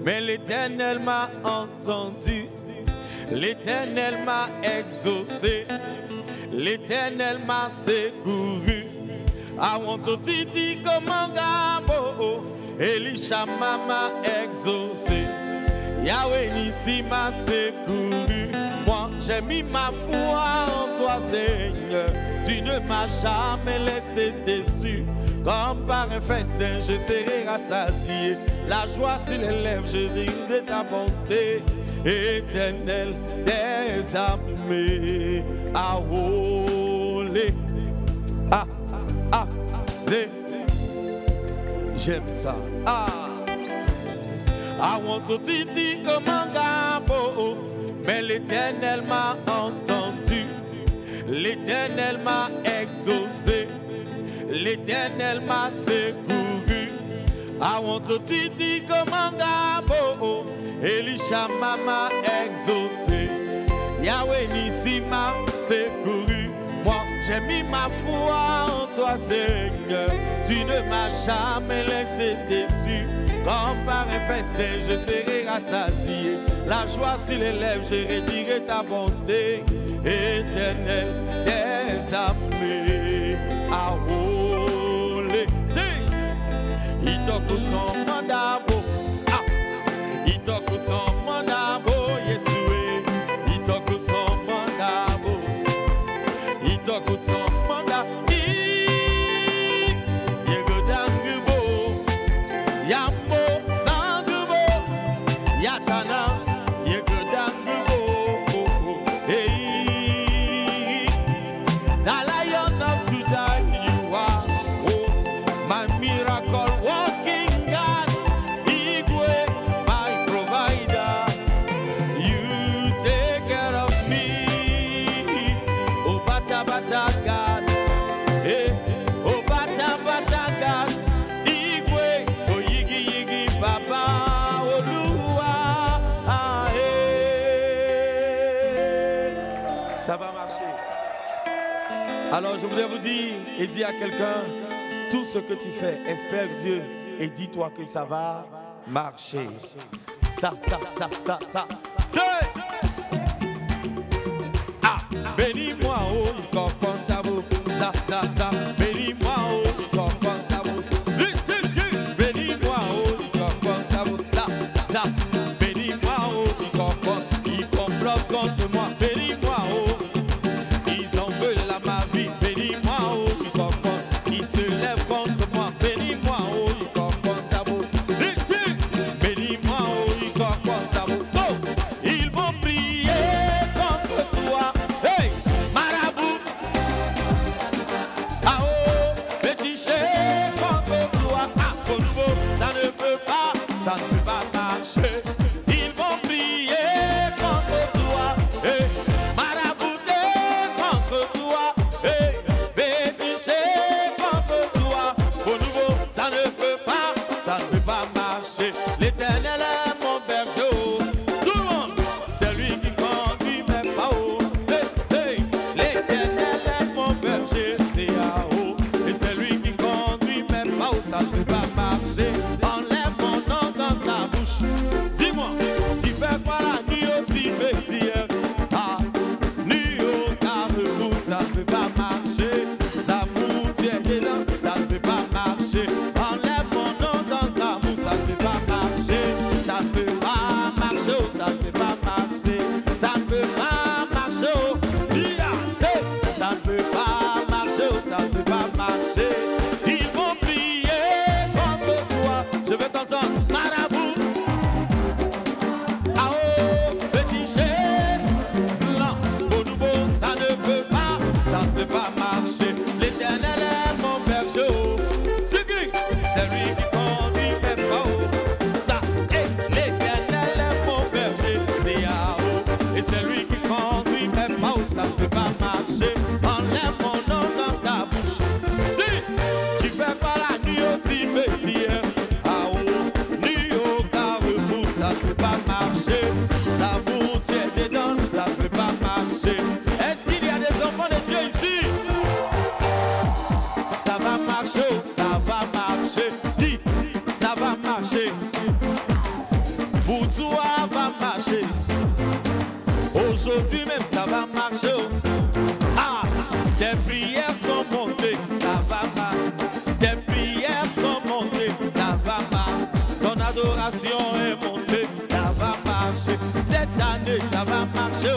Mais l'Éternel m'a entendu, l'Éternel m'a exaucé, l'Éternel m'a secouru. Awonto titi komangabo, Elisha m'a exaucé, Yahweh Nissi m'a secouru. Moi j'ai mis ma foi en toi Seigneur, tu ne m'as jamais laissé déçu. Comme par un festin, je serai rassasié. La joie sur les lèvres, je ris de ta bonté. Éternel des armées. Aolé. Ah, ah, zé. J'aime ça. Ah. Awonto titi comme un gabo. Mais l'Éternel m'a entendu. L'Éternel m'a exaucé. L'Éternel m'a secouru. Awonto titi komangabo, Elisha m'a exaucé. Yahweh Nissi m'a secouru. Moi j'ai mis ma foi en toi Seigneur, tu ne m'as jamais laissé déçu. Comme par un festin je serai rassasié. La joie sur les lèvres, je redirai ta bonté. Éternel des armées. Aolé. Itoko son mandabo. Ah. Itoko son mandabo. Yesue. Itoko son mandabo. Itoko son mandabo. Yegodangubo. Yambo sangubo. Yatana. Yegodangubo. Hey. The Lion of Judah you are. Oh, my miracle working God. Igwe, my provider. You take care of me. Oh, bata bata God. Hey, oh, bata bata God. Igwe, oh, yigi yigi baba. Oluwa. Ah, hey. Ça va marcher. Alors je voudrais vous dire et dire à quelqu'un, tout ce que tu fais, espère Dieu et dis-toi que ça va marcher. Ça. C'est... Ah, bénis-moi, oh, il comprend ta boue. Ça. Bénis-moi, oh, il comprend ta boue. Bénis-moi, oh, il comprend ta boue. Ça. Bénis-moi, oh, il comprend. Il complote contre moi. Bénis-moi, oh. Ils en veulent à ma vie. Bénis-moi, oh, il comprend. Ils se lèvent contre moi. Bénis-moi, oh, il comprend ta boue. Bénis-moi, oh, il comprend ta boue. Oh, ils vont prier contre toi. Hey, marabout. Ah oh, petit chef contre toi. Ah, contre ça peut pas marcher. Ça vous tient dedans, ça peut pas marcher. Est-ce qu'il y a des enfants de Dieu ici? Ça va marcher, ça va marcher. Dis, ça va marcher. Pour toi, va marcher. Aujourd'hui même, ça va marcher. Ah, tes prières sont montées, ça va marcher. Tes prières sont montées, ça va marcher. Ton adoration est montée, ça va marcher. Cette année, ça va marcher.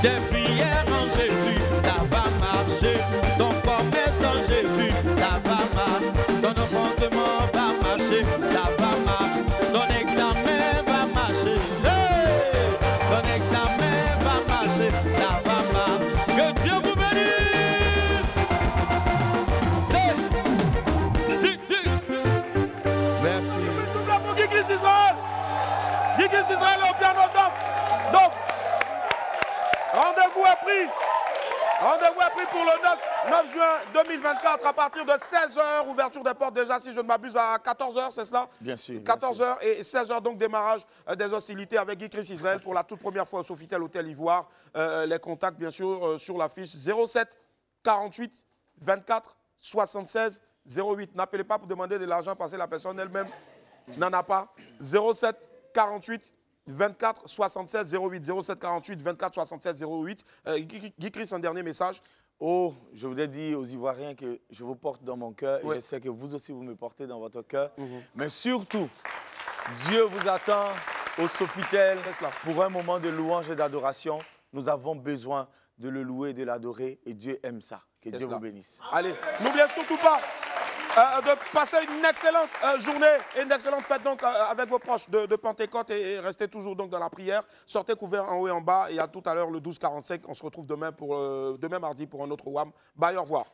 Tes prières en Jésus, ça va marcher. Ton commerce en Jésus, ça va marcher. Ton enfantement va marcher, ça va marcher. Ton examen va marcher. Hey! Ton examen va marcher, ça va marcher. Que Dieu vous bénisse. Merci. Pour Guigui Israël. Guigui Israël au piano Dof. Rendez-vous est pris. Rendez-vous est pris pour le 9 juin 2024 à partir de 16h. Ouverture des portes déjà, si je ne m'abuse, à 14h, c'est cela? Bien sûr. 14h et 16h, donc démarrage des hostilités avec Guy Chris Israël pour la toute première fois au Sofitel Hôtel Ivoire. Les contacts, bien sûr, sur l'affiche 07 48 24 76 08. N'appelez pas pour demander de l'argent parce que la personne elle-même n'en a pas. 07 48 24 76 08. 07 48 24 76 08. Guy Chris, un dernier message. Oh, je voudrais dire aux Ivoiriens que je vous porte dans mon cœur et je sais que vous aussi vous me portez dans votre cœur. Mais surtout, Dieu vous attend au Sofitel pour un moment de louange et d'adoration. Nous avons besoin de le louer et de l'adorer et Dieu aime ça. Que Dieu vous bénisse. Allez, n'oubliez surtout pas de passer une excellente journée et une excellente fête donc, avec vos proches de Pentecôte et restez toujours donc, dans la prière. Sortez couverts en haut et en bas et à tout à l'heure le 12h45. On se retrouve demain mardi pour un autre WAM. Bye, au revoir.